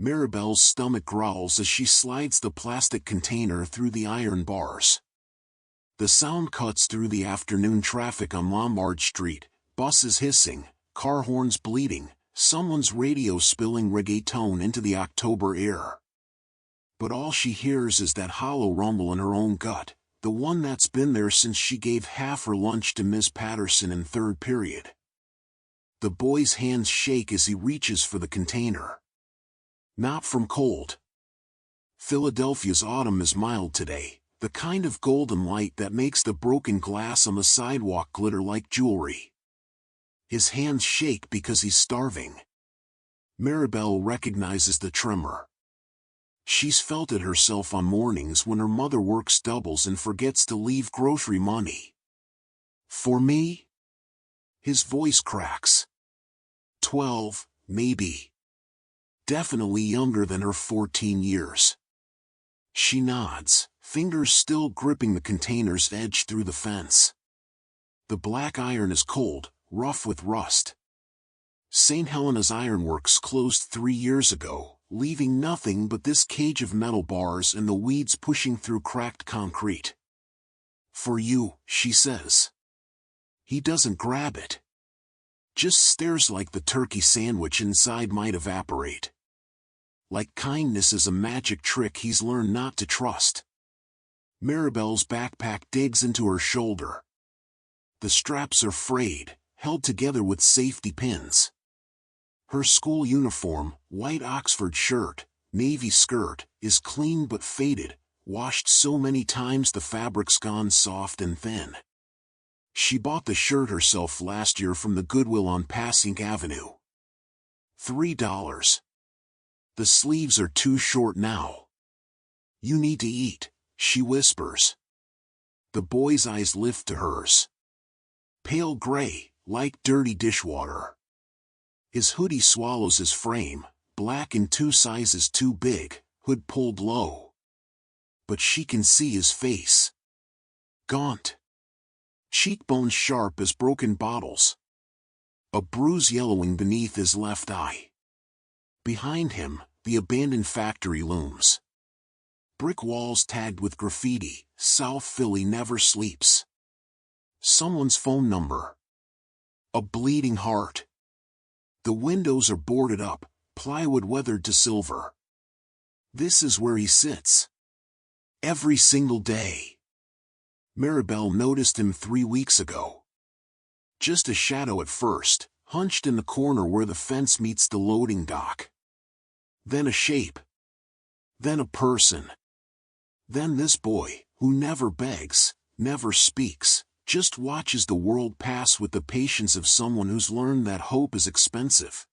Maribel's stomach growls as she slides the plastic container through the iron bars. The sound cuts through the afternoon traffic on Lombard Street, buses hissing, car horns bleating, someone's radio spilling reggaeton into the October air. But all she hears is that hollow rumble in her own gut, the one that's been there since she gave half her lunch to Ms. Patterson in third period. The boy's hands shake as he reaches for the container. Not from cold. Philadelphia's autumn is mild today, the kind of golden light that makes the broken glass on the sidewalk glitter like jewelry. His hands shake because he's starving. Maribel recognizes the tremor. She's felt it herself on mornings when her mother works doubles and forgets to leave grocery money. For me? His voice cracks. 12, maybe. Definitely younger than her 14 years. She nods, fingers still gripping the container's edge through the fence. The black iron is cold, rough with rust. St. Helena's Ironworks closed 3 years ago, leaving nothing but this cage of metal bars and the weeds pushing through cracked concrete. For you, she says. He doesn't grab it. Just stares like the turkey sandwich inside might evaporate. Like kindness is a magic trick he's learned not to trust. Maribel's backpack digs into her shoulder. The straps are frayed, held together with safety pins. Her school uniform, white Oxford shirt, navy skirt, is clean but faded, washed so many times the fabric's gone soft and thin. She bought the shirt herself last year from the Goodwill on Passink Avenue. $3. The sleeves are too short now. You need to eat, she whispers. The boy's eyes lift to hers. Pale gray, like dirty dishwater. His hoodie swallows his frame, black and 2 sizes too big, hood pulled low. But she can see his face. Gaunt. Cheekbones sharp as broken bottles. A bruise yellowing beneath his left eye. Behind him, the abandoned factory looms. Brick walls tagged with graffiti, South Philly never sleeps. Someone's phone number. A bleeding heart. The windows are boarded up, plywood weathered to silver. This is where he sits. Every single day. Maribel noticed him 3 weeks ago. Just a shadow at first, hunched in the corner where the fence meets the loading dock. Then a shape. Then a person. Then this boy, who never begs, never speaks, just watches the world pass with the patience of someone who's learned that hope is expensive.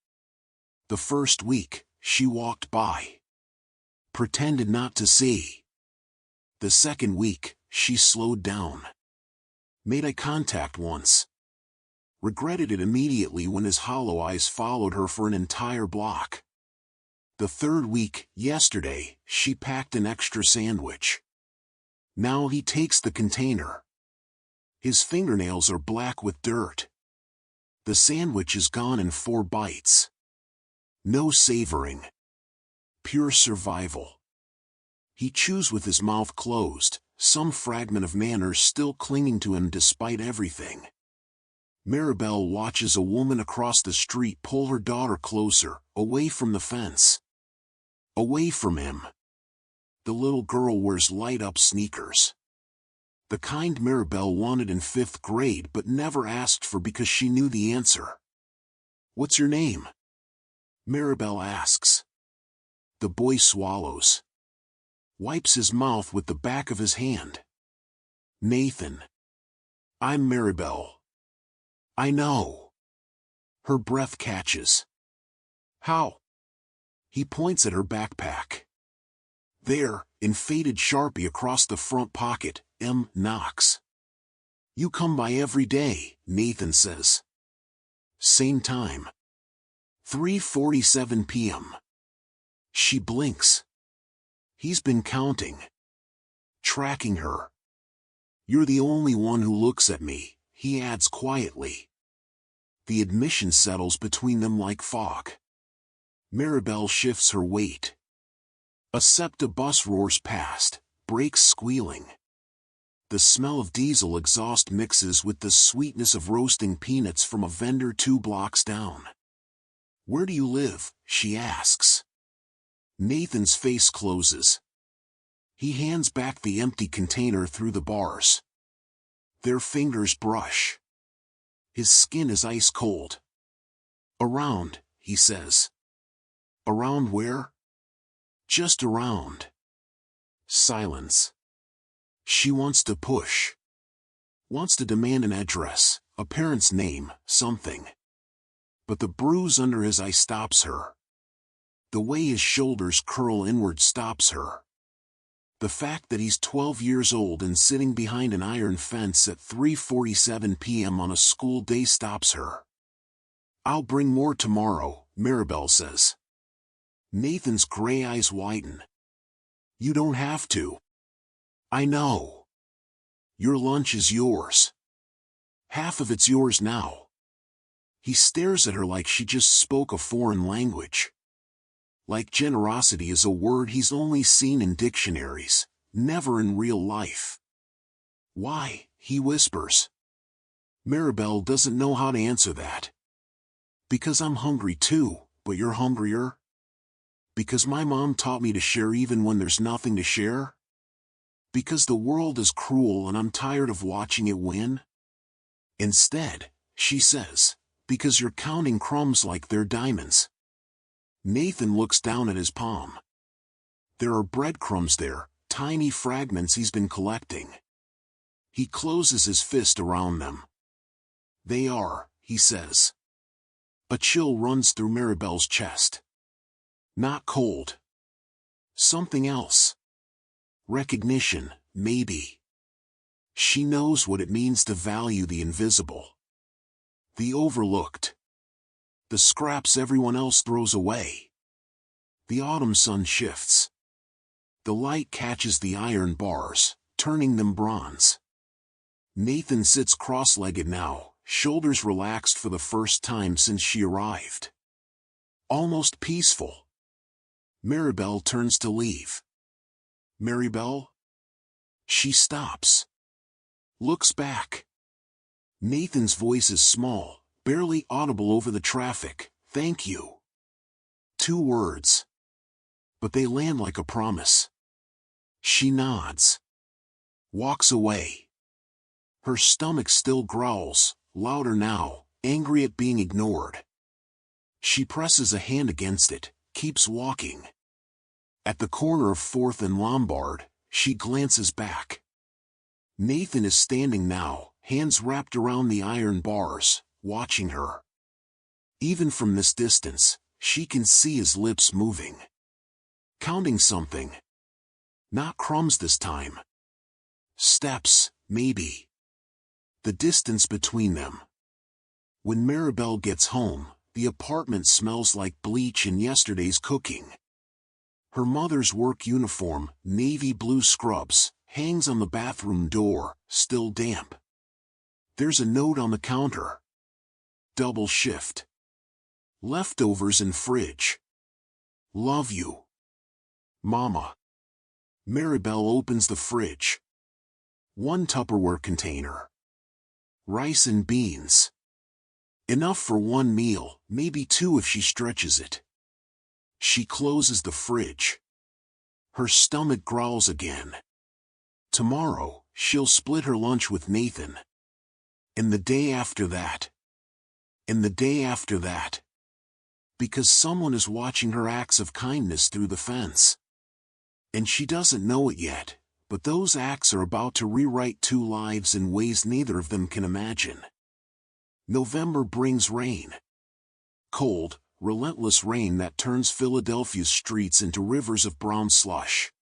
The first week, she walked by. Pretended not to see. The second week, she slowed down. Made eye contact once. Regretted it immediately when his hollow eyes followed her for an entire block. The third week, yesterday, she packed an extra sandwich. Now he takes the container. His fingernails are black with dirt. The sandwich is gone in 4 bites. No savoring. Pure survival. He chews with his mouth closed, some fragment of manners still clinging to him despite everything. Maribel watches a woman across the street pull her daughter closer, away from the fence. Away from him. The little girl wears light-up sneakers. The kind Maribel wanted in 5th grade but never asked for because she knew the answer. What's your name? Maribel asks. The boy swallows. Wipes his mouth with the back of his hand. Nathan. I'm Maribel. I know. Her breath catches. How? He points at her backpack. There, in faded Sharpie across the front pocket, M. Knox. You come by every day, Nathan says. Same time. 3:47 p.m. She blinks. He's been counting. Tracking her. You're the only one who looks at me, he adds quietly. The admission settles between them like fog. Maribel shifts her weight. A SEPTA bus roars past, brakes squealing. The smell of diesel exhaust mixes with the sweetness of roasting peanuts from a vendor 2 blocks down. "Where do you live?" she asks. Nathan's face closes. He hands back the empty container through the bars. Their fingers brush. His skin is ice cold. "Around," he says. "Around where?" "Just around." Silence. She wants to push. Wants to demand an address, a parent's name, something. But the bruise under his eye stops her. The way his shoulders curl inward stops her. The fact that he's 12 years old and sitting behind an iron fence at 3:47 p.m. on a school day stops her. "I'll bring more tomorrow," Maribel says. Nathan's gray eyes widen. "You don't have to." "I know. Your lunch is yours. Half of it's yours now." He stares at her like she just spoke a foreign language. Like generosity is a word he's only seen in dictionaries, never in real life. "Why?" he whispers. Maribel doesn't know how to answer that. "Because I'm hungry too, but you're hungrier." "Because my mom taught me to share even when there's nothing to share." "Because the world is cruel and I'm tired of watching it win." Instead, she says, "Because you're counting crumbs like they're diamonds." Nathan looks down at his palm. There are breadcrumbs there, tiny fragments he's been collecting. He closes his fist around them. "They are," he says. A chill runs through Maribel's chest. Not cold. Something else. Recognition, maybe. She knows what it means to value the invisible. The overlooked. The scraps everyone else throws away. The autumn sun shifts. The light catches the iron bars, turning them bronze. Nathan sits cross-legged now, shoulders relaxed for the first time since she arrived. Almost peaceful. Maribel turns to leave. "Maribel?" She stops. Looks back. Nathan's voice is small, barely audible over the traffic. "Thank you." 2 words. But they land like a promise. She nods. Walks away. Her stomach still growls, louder now, angry at being ignored. She presses a hand against it, keeps walking. At the corner of 4th and Lombard, she glances back. Nathan is standing now, hands wrapped around the iron bars, watching her. Even from this distance, she can see his lips moving. Counting something. Not crumbs this time. Steps, maybe. The distance between them. When Maribel gets home, the apartment smells like bleach and yesterday's cooking. Her mother's work uniform, navy blue scrubs, hangs on the bathroom door, still damp. There's a note on the counter. Double shift. Leftovers in fridge. Love you, Mama. Maribel opens the fridge. 1 Tupperware container. Rice and beans. Enough for 1 meal, maybe 2 if she stretches it. She closes the fridge. Her stomach growls again. Tomorrow, she'll split her lunch with Nathan. And the day after that. And the day after that. Because someone is watching her acts of kindness through the fence. And she doesn't know it yet, but those acts are about to rewrite 2 lives in ways neither of them can imagine. November brings rain. Cold, relentless rain that turns Philadelphia's streets into rivers of brown slush.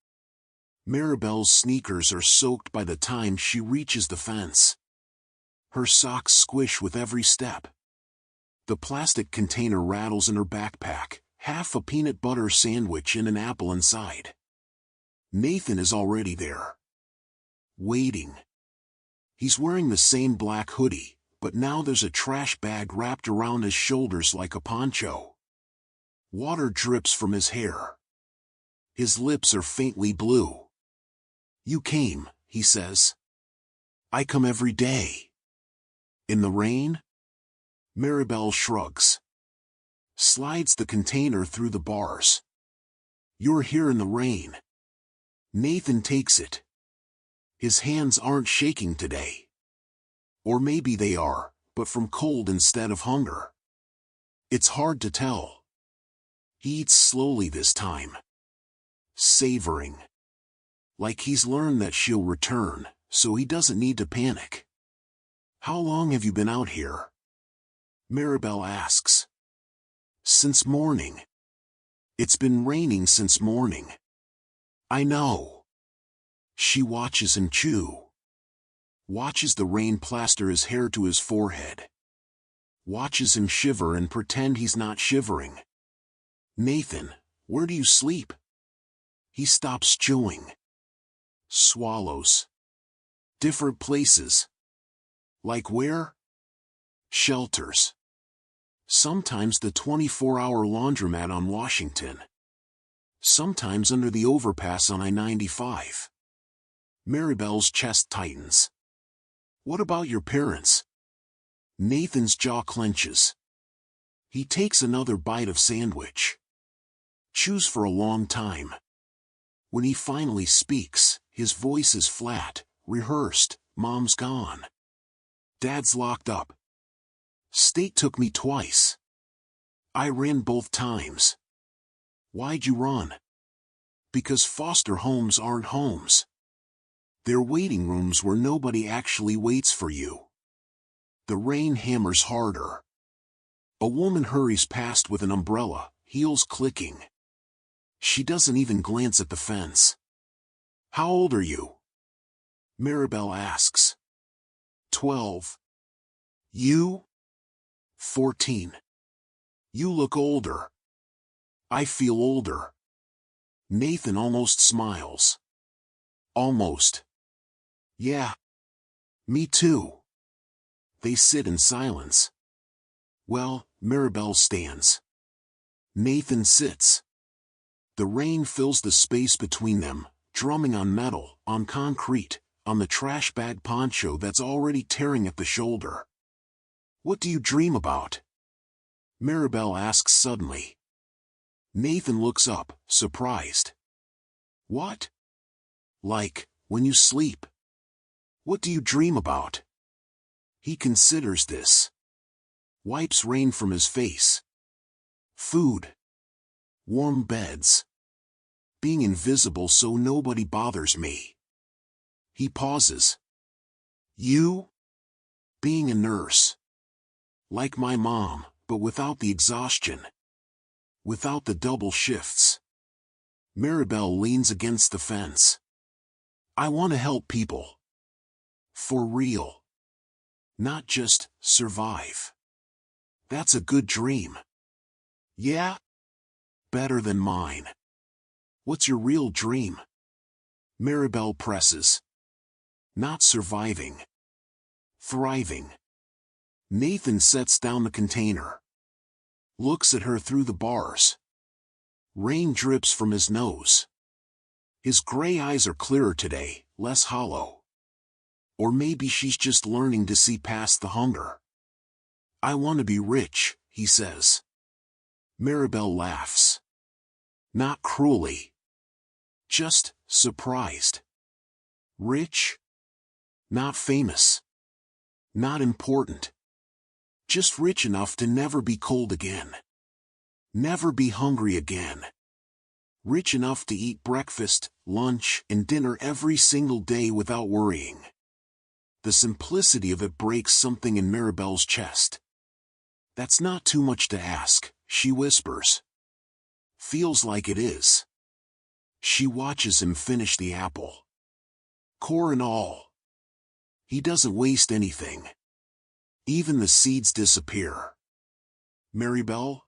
Maribel's sneakers are soaked by the time she reaches the fence. Her socks squish with every step. The plastic container rattles in her backpack, half a peanut butter sandwich and an apple inside. Nathan is already there. Waiting. He's wearing the same black hoodie, but now there's a trash bag wrapped around his shoulders like a poncho. Water drips from his hair. His lips are faintly blue. You came, he says. I come every day. In the rain? Maribel shrugs. Slides the container through the bars. You're here in the rain. Nathan takes it. His hands aren't shaking today. Or maybe they are, but from cold instead of hunger. It's hard to tell. He eats slowly this time. Savoring. Like he's learned that she'll return, so he doesn't need to panic. How long have you been out here? Maribel asks. Since morning. It's been raining since morning. I know. She watches him chew. Watches the rain plaster his hair to his forehead. Watches him shiver and pretend he's not shivering. Nathan, where do you sleep? He stops chewing. Swallows. Different places. Like where? Shelters. Sometimes the 24-hour laundromat on Washington. Sometimes under the overpass on I-95. Maribel's chest tightens. What about your parents? Nathan's jaw clenches. He takes another bite of sandwich. Chews for a long time. When he finally speaks, his voice is flat, rehearsed. Mom's gone. Dad's locked up. State took me twice. I ran both times. Why'd you run? Because foster homes aren't homes. They're waiting rooms where nobody actually waits for you. The rain hammers harder. A woman hurries past with an umbrella, heels clicking. She doesn't even glance at the fence. How old are you? Maribel asks. 12. You? 14. You look older. I feel older. Nathan almost smiles. Almost. Yeah. Me too. They sit in silence. Well, Maribel stands. Nathan sits. The rain fills the space between them, drumming on metal, on concrete, on the trash bag poncho that's already tearing at the shoulder. What do you dream about? Maribel asks suddenly. Nathan looks up, surprised. What? Like, when you sleep. What do you dream about? He considers this. Wipes rain from his face. Food. Warm beds. Being invisible so nobody bothers me. He pauses. You? Being a nurse. Like my mom, but without the exhaustion. Without the double shifts. Maribel leans against the fence. I want to help people. For real. Not just survive. That's a good dream. Yeah? Better than mine. What's your real dream? Maribel presses. Not surviving. Thriving. Nathan sets down the container. Looks at her through the bars. Rain drips from his nose. His gray eyes are clearer today, less hollow. Or maybe she's just learning to see past the hunger. I want to be rich, he says. Maribel laughs. Not cruelly. Just surprised. Rich? Not famous. Not important. Just rich enough to never be cold again. Never be hungry again. Rich enough to eat breakfast, lunch, and dinner every single day without worrying. The simplicity of it breaks something in Maribel's chest. That's not too much to ask, she whispers. Feels like it is. She watches him finish the apple. Core and all. He doesn't waste anything. Even the seeds disappear. Maribel?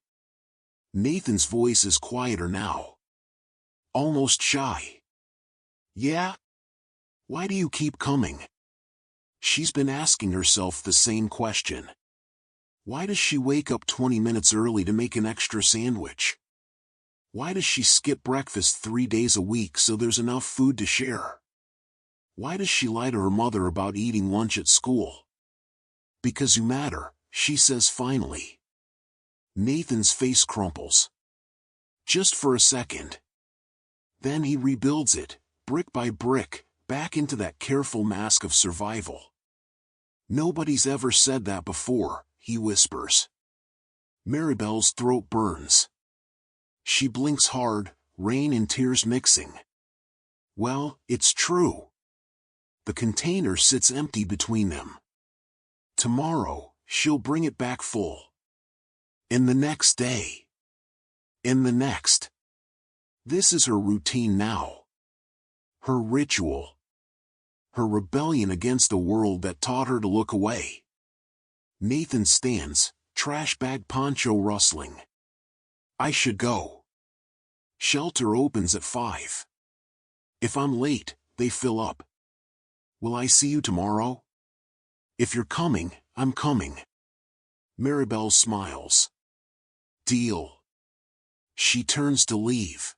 Nathan's voice is quieter now. Almost shy. Yeah? Why do you keep coming? She's been asking herself the same question. Why does she wake up 20 minutes early to make an extra sandwich? Why does she skip breakfast 3 days a week so there's enough food to share? Why does she lie to her mother about eating lunch at school? Because you matter, she says finally. Nathan's face crumples. Just for a second. Then he rebuilds it, brick by brick, back into that careful mask of survival. Nobody's ever said that before, he whispers. Maribel's throat burns. She blinks hard, rain and tears mixing. Well, it's true. The container sits empty between them. Tomorrow, she'll bring it back full. And the next day. And the next. This is her routine now. Her ritual. Her rebellion against a world that taught her to look away. Nathan stands, trash bag poncho rustling. I should go. Shelter opens at 5. If I'm late, they fill up. Will I see you tomorrow? If you're coming, I'm coming. Maribel smiles. Deal. She turns to leave.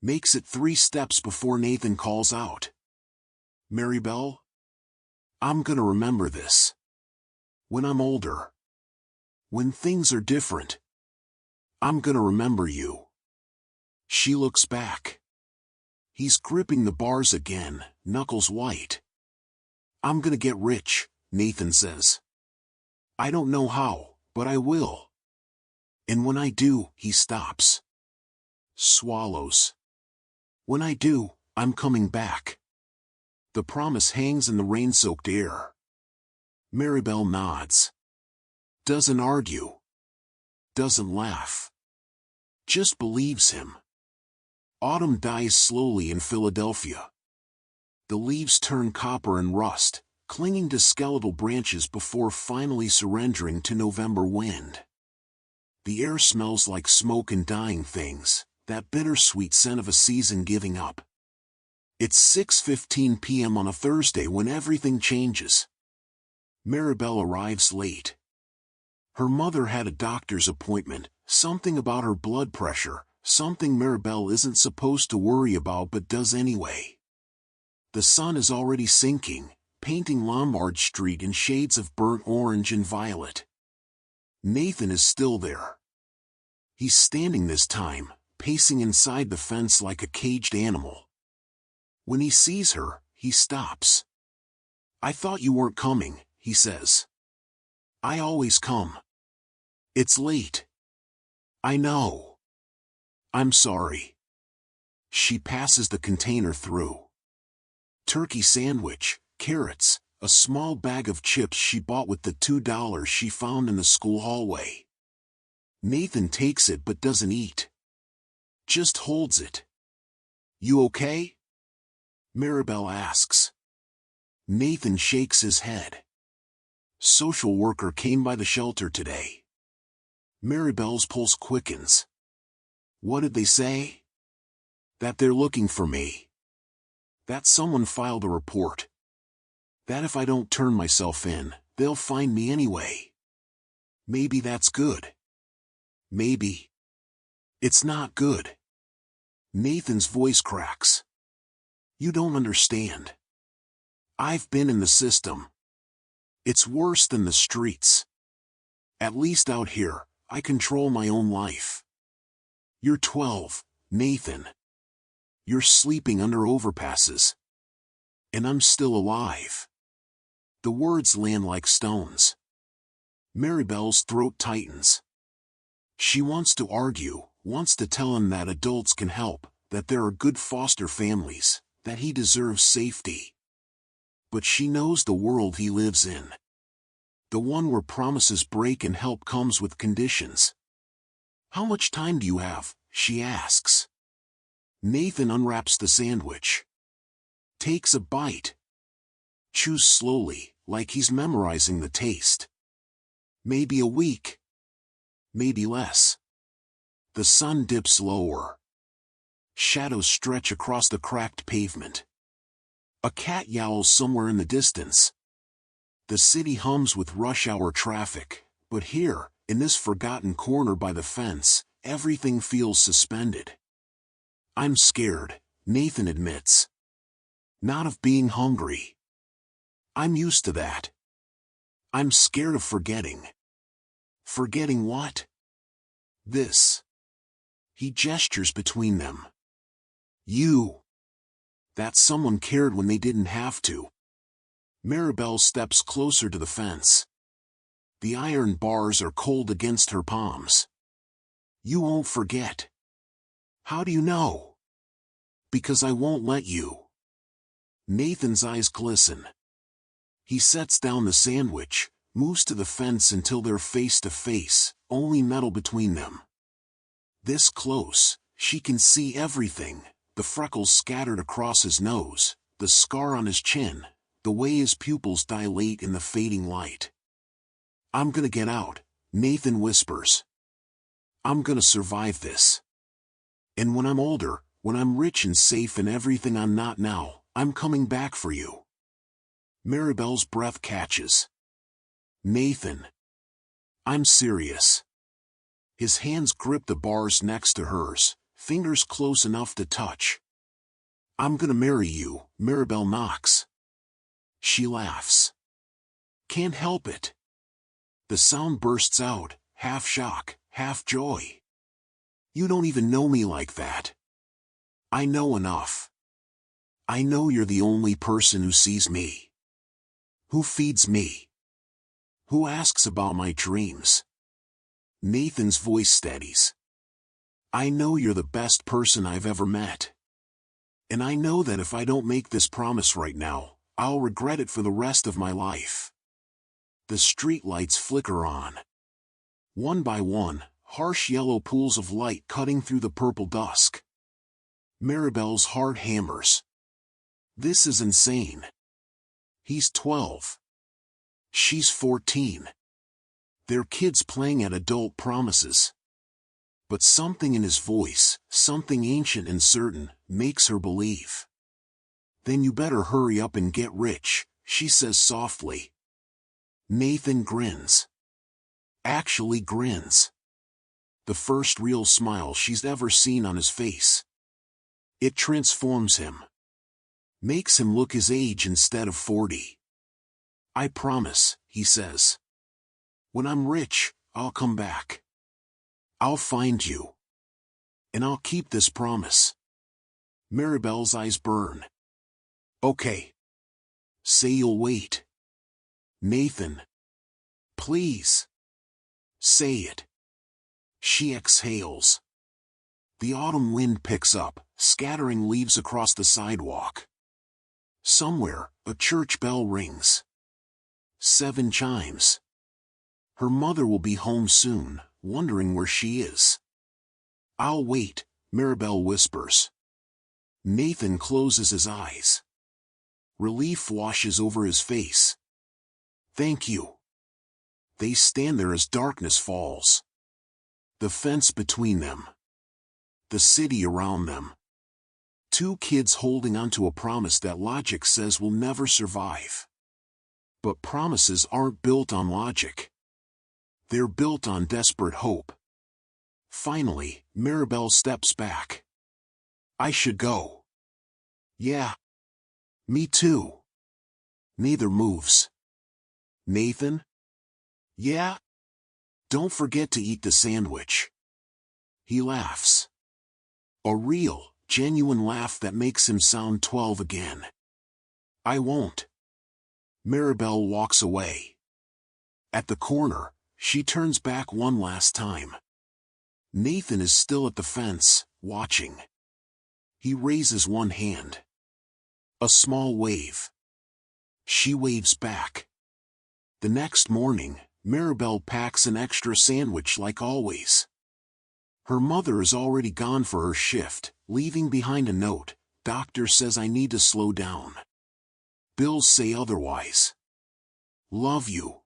Makes it 3 steps before Nathan calls out. Maribel? I'm gonna remember this. When I'm older. When things are different. I'm gonna remember you. She looks back. He's gripping the bars again, knuckles white. I'm gonna get rich, Nathan says. I don't know how, but I will. And when I do, he stops. Swallows. When I do, I'm coming back. The promise hangs in the rain-soaked air. Maribel nods. Doesn't argue. Doesn't laugh. Just believes him. Autumn dies slowly in Philadelphia. The leaves turn copper and rust, clinging to skeletal branches before finally surrendering to November wind. The air smells like smoke and dying things, that bittersweet scent of a season giving up. It's 6:15 p.m. on a Thursday when everything changes. Maribel arrives late. Her mother had a doctor's appointment, something about her blood pressure, something Maribel isn't supposed to worry about but does anyway. The sun is already sinking, painting Lombard Street in shades of burnt orange and violet. Nathan is still there. He's standing this time, pacing inside the fence like a caged animal. When he sees her, he stops. I thought you weren't coming, he says. I always come. It's late. I know. I'm sorry. She passes the container through. Turkey sandwich, carrots, a small bag of chips she bought with the $2 she found in the school hallway. Nathan takes it but doesn't eat. Just holds it. You okay? Maribel asks. Nathan shakes his head. Social worker came by the shelter today. Maribel's pulse quickens. What did they say? That they're looking for me. That someone filed a report. That if I don't turn myself in, they'll find me anyway. Maybe that's good. Maybe. It's not good. Nathan's voice cracks. You don't understand. I've been in the system. It's worse than the streets. At least out here, I control my own life. You're 12, Nathan. You're sleeping under overpasses. And I'm still alive. The words land like stones. Maribel's throat tightens. She wants to argue, wants to tell him that adults can help, that there are good foster families, that he deserves safety. But she knows the world he lives in. The one where promises break and help comes with conditions. How much time do you have? She asks. Nathan unwraps the sandwich. Takes a bite. Chews slowly, like he's memorizing the taste. Maybe a week. Maybe less. The sun dips lower. Shadows stretch across the cracked pavement. A cat yowls somewhere in the distance. The city hums with rush hour traffic, but here, in this forgotten corner by the fence, Everything feels suspended. I'm scared, Nathan admits. Not of being hungry. I'm used to that. I'm scared of forgetting. Forgetting what? This. He gestures between them. You. That someone cared when they didn't have to. Maribel steps closer to the fence. The iron bars are cold against her palms. You won't forget. How do you know? Because I won't let you. Nathan's eyes glisten. He sets down the sandwich, moves to the fence until they're face to face, only metal between them. This close, she can see everything, the freckles scattered across his nose, the scar on his chin, the way his pupils dilate in the fading light. I'm gonna get out, Nathan whispers. I'm gonna survive this. And when I'm older, when I'm rich and safe and everything I'm not now, I'm coming back for you. Maribel's breath catches. Nathan. I'm serious. His hands grip the bars next to hers, fingers close enough to touch. I'm gonna marry you, Maribel knocks. She laughs. Can't help it. The sound bursts out, half shock, half joy. You don't even know me like that. I know enough. I know you're the only person who sees me. Who feeds me. Who asks about my dreams. Nathan's voice steadies. I know you're the best person I've ever met. And I know that if I don't make this promise right now, I'll regret it for the rest of my life. The streetlights flicker on. One by one, harsh yellow pools of light cutting through the purple dusk. Maribel's heart hammers. This is insane. He's 12. She's 14. They're kids playing at adult promises. But something in his voice, something ancient and certain, makes her believe. Then you better hurry up and get rich, she says softly. Nathan grins. Actually grins. The first real smile she's ever seen on his face. It transforms him. Makes him look his age instead of 40. I promise, he says. When I'm rich, I'll come back. I'll find you. And I'll keep this promise. Maribel's eyes burn. Okay. Say you'll wait. Nathan. Please. Say it. She exhales. The autumn wind picks up, scattering leaves across the sidewalk. Somewhere, a church bell rings. 7 chimes. Her mother will be home soon, wondering where she is. I'll wait, Maribel whispers. Nathan closes his eyes. Relief washes over his face. Thank you. They stand there as darkness falls. The fence between them. The city around them. 2 kids holding onto a promise that logic says will never survive. But promises aren't built on logic. They're built on desperate hope. Finally, Maribel steps back. I should go. Yeah. Me too. Neither moves. Nathan? Yeah? Don't forget to eat the sandwich. He laughs. A real, genuine laugh that makes him sound 12 again. I won't. Maribel walks away. At the corner, she turns back one last time. Nathan is still at the fence, watching. He raises one hand. A small wave. She waves back. The next morning, Maribel packs an extra sandwich like always. Her mother is already gone for her shift, leaving behind a note. Doctor says I need to slow down. Bills say otherwise. Love you.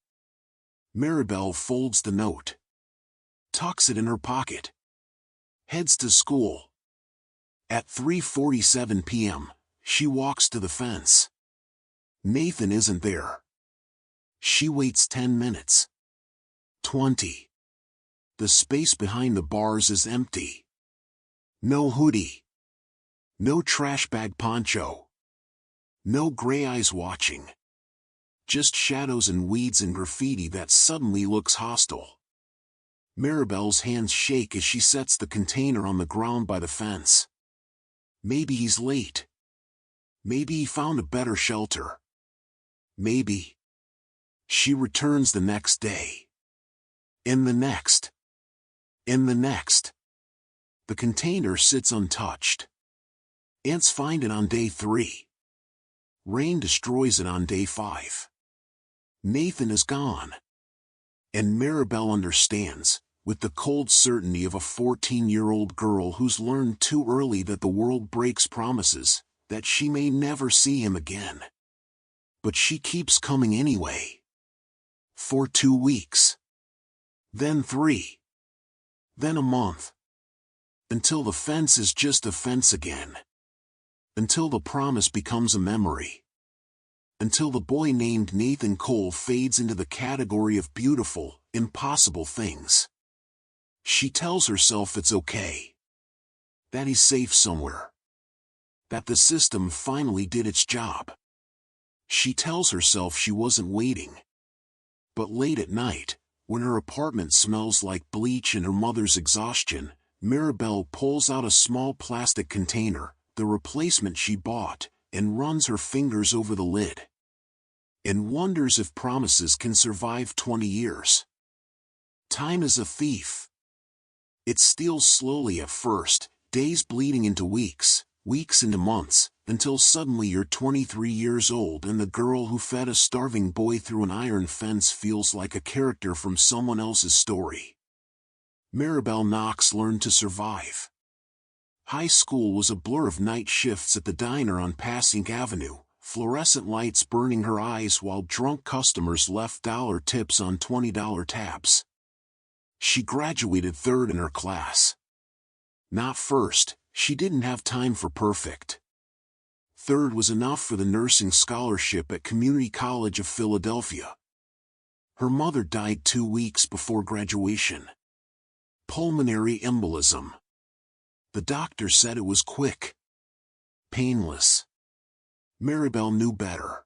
Maribel folds the note. Tucks it in her pocket. Heads to school. At 3:47 p.m., she walks to the fence. Nathan isn't there. She waits 10 minutes. 20. The space behind the bars is empty. No hoodie. No trash bag poncho. No gray eyes watching. Just shadows and weeds and graffiti that suddenly looks hostile. Maribel's hands shake as she sets the container on the ground by the fence. Maybe he's late. Maybe he found a better shelter. Maybe. She returns the next day. And the next. And the next. The container sits untouched. Ants find it on day 3. Rain destroys it on day 5. Nathan is gone. And Maribel understands, with the cold certainty of a 14-year-old girl who's learned too early that the world breaks promises, that she may never see him again. But she keeps coming anyway. For 2 weeks. Then 3. Then a month. Until the fence is just a fence again. Until the promise becomes a memory. Until the boy named Nathan Cole fades into the category of beautiful, impossible things. She tells herself it's okay. That he's safe somewhere. That the system finally did its job. She tells herself she wasn't waiting. But late at night, when her apartment smells like bleach and her mother's exhaustion, Maribel pulls out a small plastic container, the replacement she bought, and runs her fingers over the lid. And wonders if promises can survive 20 years. Time is a thief. It steals slowly at first, days bleeding into weeks, weeks into months, until suddenly you're 23 years old and the girl who fed a starving boy through an iron fence feels like a character from someone else's story. Maribel Knox learned to survive. High school was a blur of night shifts at the diner on Passink Avenue, fluorescent lights burning her eyes while drunk customers left dollar tips on $20 tabs. She graduated 3rd in her class. Not 1st, she didn't have time for perfect. 3rd was enough for the nursing scholarship at Community College of Philadelphia. Her mother died 2 weeks before graduation. Pulmonary embolism. The doctor said it was quick. Painless. Maribel knew better.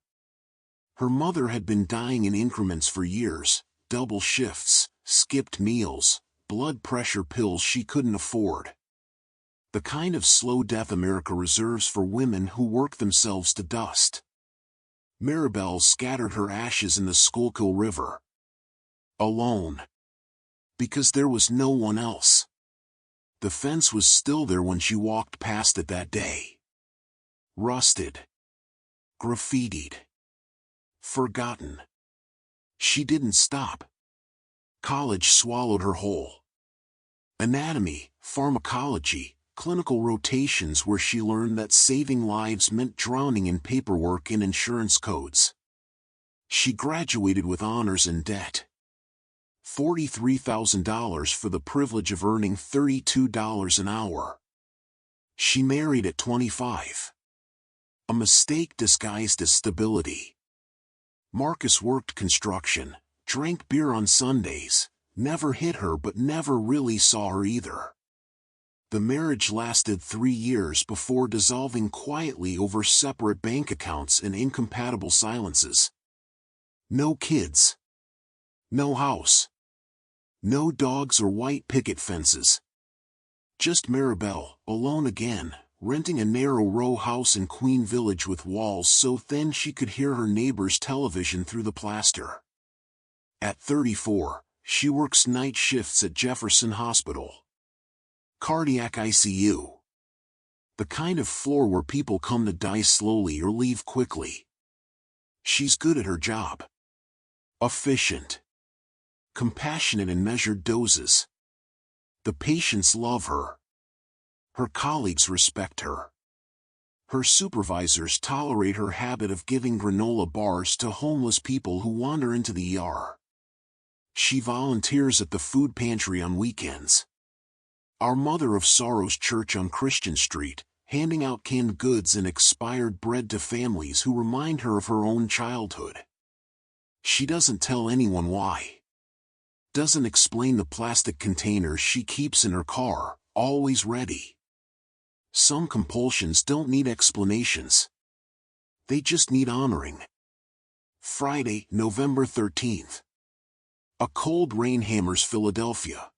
Her mother had been dying in increments for years, double shifts, skipped meals, blood pressure pills she couldn't afford. The kind of slow death America reserves for women who work themselves to dust. Maribel scattered her ashes in the Schuylkill River. Alone. Because there was no one else. The fence was still there when she walked past it that day. Rusted. Graffitied. Forgotten. She didn't stop. College swallowed her whole. Anatomy, pharmacology, clinical rotations where she learned that saving lives meant drowning in paperwork and insurance codes. She graduated with honors and debt. $43,000 for the privilege of earning $32 an hour. She married at 25. A mistake disguised as stability. Marcus worked construction, drank beer on Sundays, never hit her but never really saw her either. The marriage lasted 3 years before dissolving quietly over separate bank accounts and incompatible silences. No kids. No house. No dogs or white picket fences. Just Maribel, alone again, renting a narrow row house in Queen Village with walls so thin she could hear her neighbor's television through the plaster. At 34, she works night shifts at Jefferson Hospital. Cardiac ICU. The kind of floor where people come to die slowly or leave quickly. She's good at her job. Efficient. Compassionate in measured doses. The patients love her. Her colleagues respect her. Her supervisors tolerate her habit of giving granola bars to homeless people who wander into the ER. She volunteers at the food pantry on weekends. Our Mother of Sorrows Church on Christian Street, handing out canned goods and expired bread to families who remind her of her own childhood. She doesn't tell anyone why. Doesn't explain the plastic containers she keeps in her car, always ready. Some compulsions don't need explanations. They just need honoring. Friday, November 13th. A cold rain hammers Philadelphia.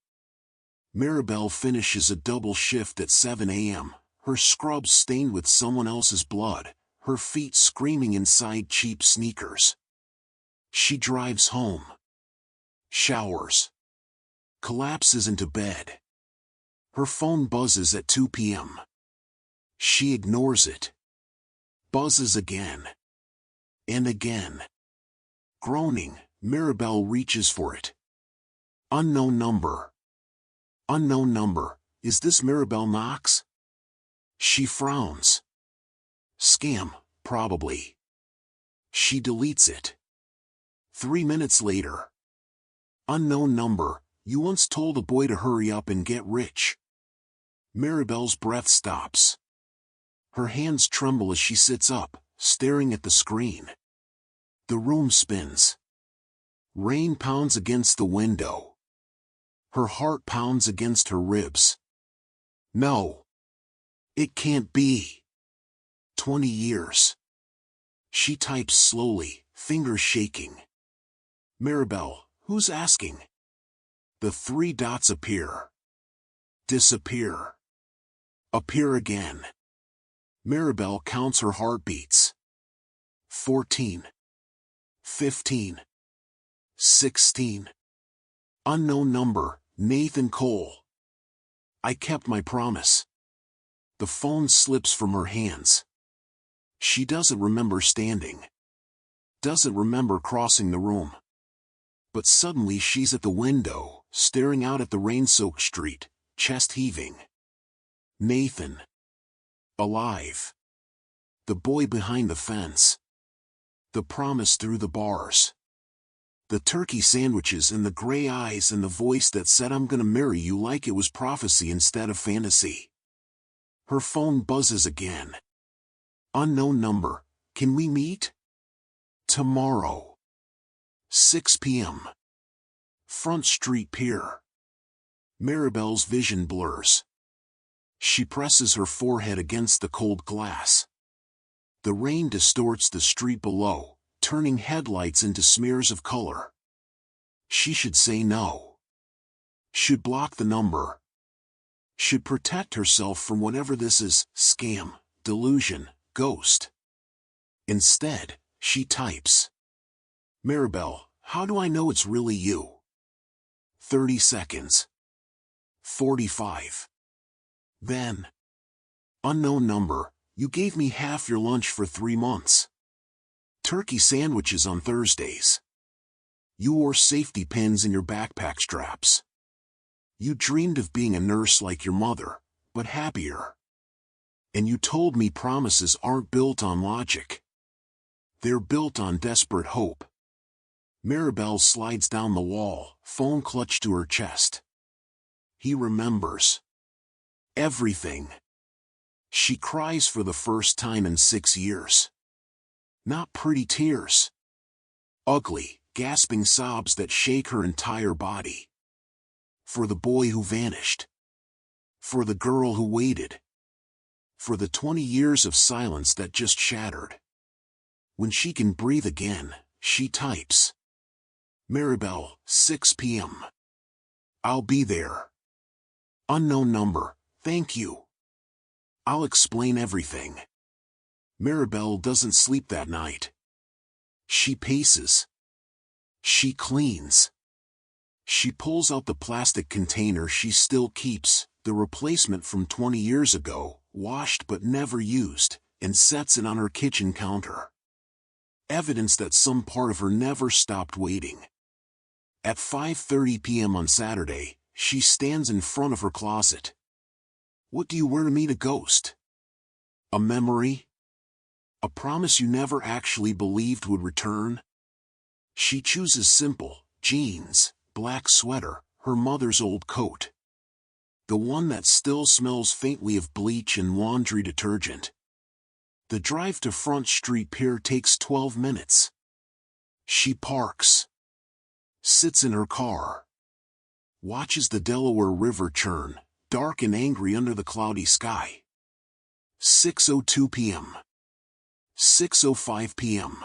Maribel finishes a double shift at 7 a.m., her scrubs stained with someone else's blood, her feet screaming inside cheap sneakers. She drives home. Showers. Collapses into bed. Her phone buzzes at 2 p.m. She ignores it. Buzzes again. And again. Groaning, Maribel reaches for it. Unknown number. Unknown number, is this Maribel Knox? She frowns. Scam, probably. She deletes it. 3 minutes later. Unknown number, you once told a boy to hurry up and get rich. Maribel's breath stops. Her hands tremble as she sits up, staring at the screen. The room spins. Rain pounds against the window. Her heart pounds against her ribs. No. It can't be. 20 years. She types slowly, fingers shaking. Maribel, who's asking? The 3 dots appear. Disappear. Appear again. Maribel counts her heartbeats. 14. 15. 16. Unknown number, Nathan Cole. I kept my promise. The phone slips from her hands. She doesn't remember standing. Doesn't remember crossing the room. But suddenly she's at the window, staring out at the rain-soaked street, chest heaving. Nathan. Alive. The boy behind the fence. The promise through the bars. The turkey sandwiches and the gray eyes and the voice that said I'm gonna marry you like it was prophecy instead of fantasy. Her phone buzzes again. Unknown number, can we meet? Tomorrow. 6 p.m. Front Street Pier. Maribel's vision blurs. She presses her forehead against the cold glass. The rain distorts the street below, turning headlights into smears of color. She should say no. Should block the number. Should protect herself from whatever this is, scam, delusion, ghost. Instead, she types. Maribel, how do I know it's really you? 30 seconds. 45. Then. Unknown number, you gave me half your lunch for 3 months. Turkey sandwiches on Thursdays. You wore safety pins in your backpack straps. You dreamed of being a nurse like your mother, but happier. And you told me promises aren't built on logic. They're built on desperate hope. Maribel slides down the wall, phone clutched to her chest. He remembers. Everything. She cries for the first time in 6 years. Not pretty tears. Ugly, gasping sobs that shake her entire body. For the boy who vanished. For the girl who waited. For the 20 years of silence that just shattered. When she can breathe again, she types. Maribel, 6 p.m. I'll be there. Unknown number, thank you. I'll explain everything. Maribel doesn't sleep that night. She paces. She cleans. She pulls out the plastic container she still keeps, the replacement from 20 years ago, washed but never used, and sets it on her kitchen counter. Evidence that some part of her never stopped waiting. At 5:30 p.m. on Saturday, she stands in front of her closet. What do you wear to meet a ghost? A memory? A promise you never actually believed would return? She chooses simple, jeans, black sweater, her mother's old coat. The one that still smells faintly of bleach and laundry detergent. The drive to Front Street Pier takes 12 minutes. She parks. Sits in her car. Watches the Delaware River churn, dark and angry under the cloudy sky. 6:02 p.m. 6:05 p.m.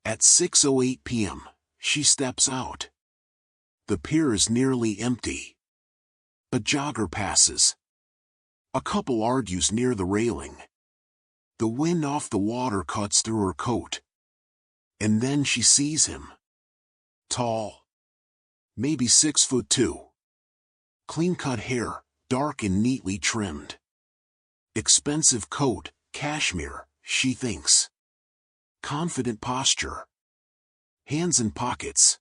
At 6:08 p.m., she steps out. The pier is nearly empty. A jogger passes. A couple argues near the railing. The wind off the water cuts through her coat. And then she sees him. Tall. Maybe 6'2". Clean-cut hair, dark and neatly trimmed. Expensive coat, cashmere, she thinks. Confident posture. Hands in pockets.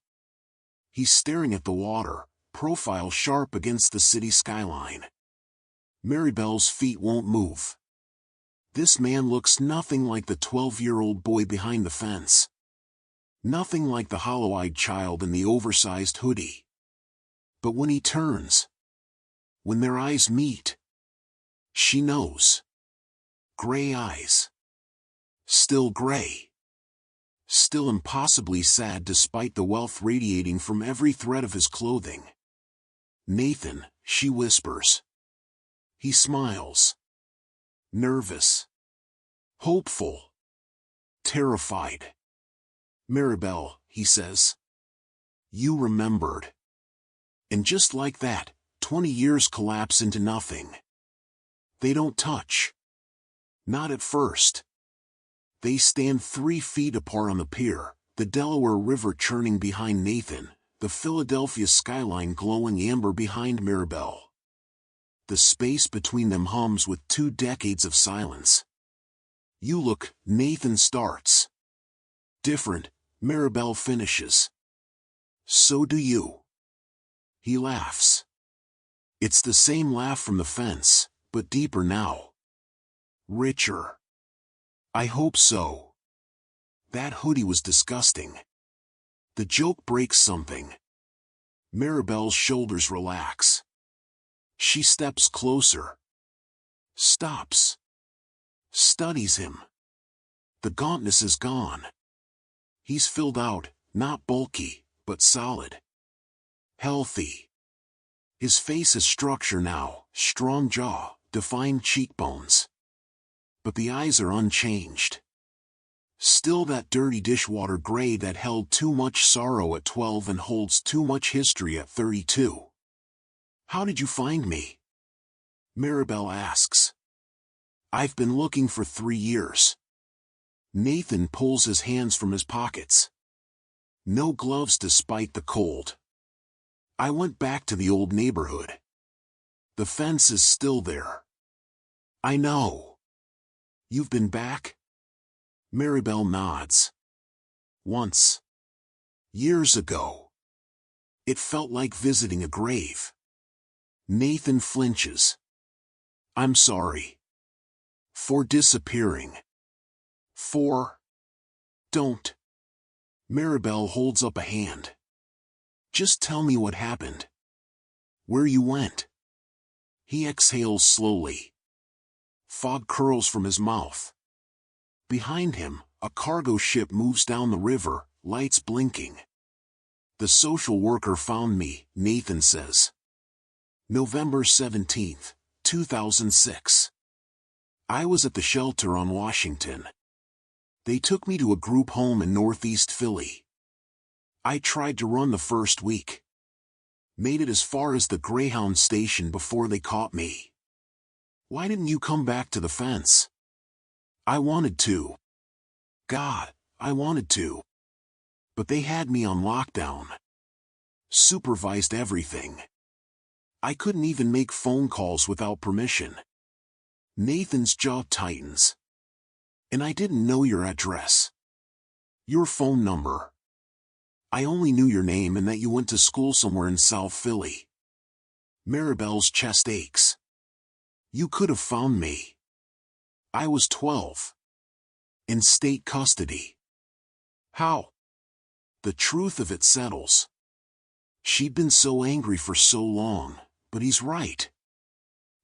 He's staring at the water, profile sharp against the city skyline. Maribel's feet won't move. This man looks nothing like the 12-year-old boy behind the fence. Nothing like the hollow-eyed child in the oversized hoodie. But when he turns, when their eyes meet, she knows. Gray eyes. Still gray. Still impossibly sad despite the wealth radiating from every thread of his clothing. Nathan, she whispers. He smiles. Nervous. Hopeful. Terrified. Maribel, he says. You remembered. And just like that, 20 years collapse into nothing. They don't touch. Not at first. They stand 3 feet apart on the pier, the Delaware River churning behind Nathan, the Philadelphia skyline glowing amber behind Maribel. The space between them hums with 2 decades of silence. You look, Nathan starts. Different, Maribel finishes. So do you. He laughs. It's the same laugh from the fence, but deeper now. Richer. I hope so. That hoodie was disgusting. The joke breaks something. Maribel's shoulders relax. She steps closer. Stops. Studies him. The gauntness is gone. He's filled out, not bulky, but solid. Healthy. His face has structure now, strong jaw, defined cheekbones. But the eyes are unchanged. Still that dirty dishwater gray that held too much sorrow at 12 and holds too much history at 32. How did you find me? Maribel asks. I've been looking for 3 years. Nathan pulls his hands from his pockets. No gloves despite the cold. I went back to the old neighborhood. The fence is still there. I know. You've been back? Maribel nods. Once. Years ago. It felt like visiting a grave. Nathan flinches. I'm sorry. For disappearing. Don't. Maribel holds up a hand. Just tell me what happened. Where you went. He exhales slowly. Fog curls from his mouth. Behind him, a cargo ship moves down the river, lights blinking. The social worker found me, Nathan says. November 17, 2006. I was at the shelter on Washington. They took me to a group home in Northeast Philly. I tried to run the first week. Made it as far as the Greyhound station before they caught me. Why didn't you come back to the fence? I wanted to. God, I wanted to. But they had me on lockdown. Supervised everything. I couldn't even make phone calls without permission. Nathan's jaw tightens. And I didn't know your address. Your phone number. I only knew your name and that you went to school somewhere in South Philly. Maribel's chest aches. You could have found me. I was 12. In state custody. How? The truth of it settles. She'd been so angry for so long, but he's right.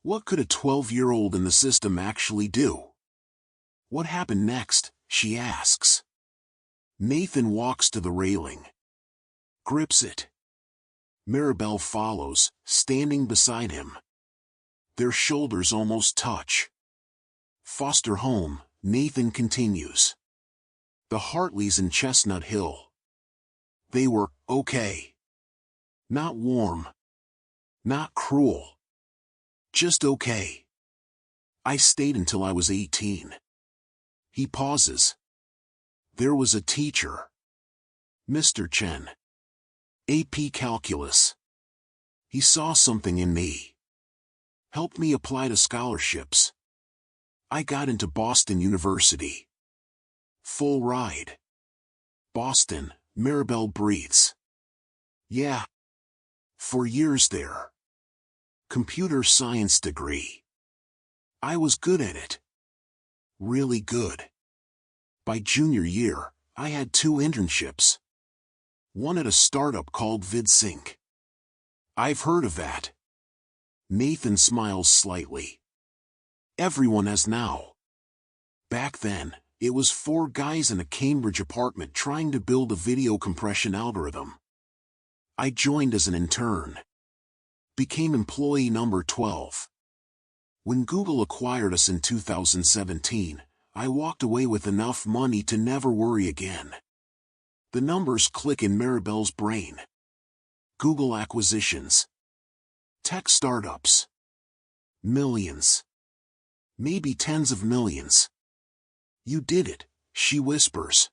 What could a 12-year-old in the system actually do? What happened next, she asks. Nathan walks to the railing. Grips it. Maribel follows, standing beside him. Their shoulders almost touch. Foster home, Nathan continues. The Hartleys in Chestnut Hill. They were okay. Not warm. Not cruel. Just okay. I stayed until I was 18. He pauses. There was a teacher. Mr. Chen. AP Calculus. He saw something in me. Helped me apply to scholarships. I got into Boston University. Full ride. Boston, Maribel breathes. Yeah. For years there. Computer science degree. I was good at it. Really good. By junior year, I had 2 internships. One at a startup called VidSync. I've heard of that. Nathan smiles slightly. Everyone has now. Back then, it was 4 guys in a Cambridge apartment trying to build a video compression algorithm. I joined as an intern. Became employee number 12. When Google acquired us in 2017, I walked away with enough money to never worry again. The numbers click in Maribel's brain. Google acquisitions. Tech startups. Millions. Maybe tens of millions. You did it, she whispers.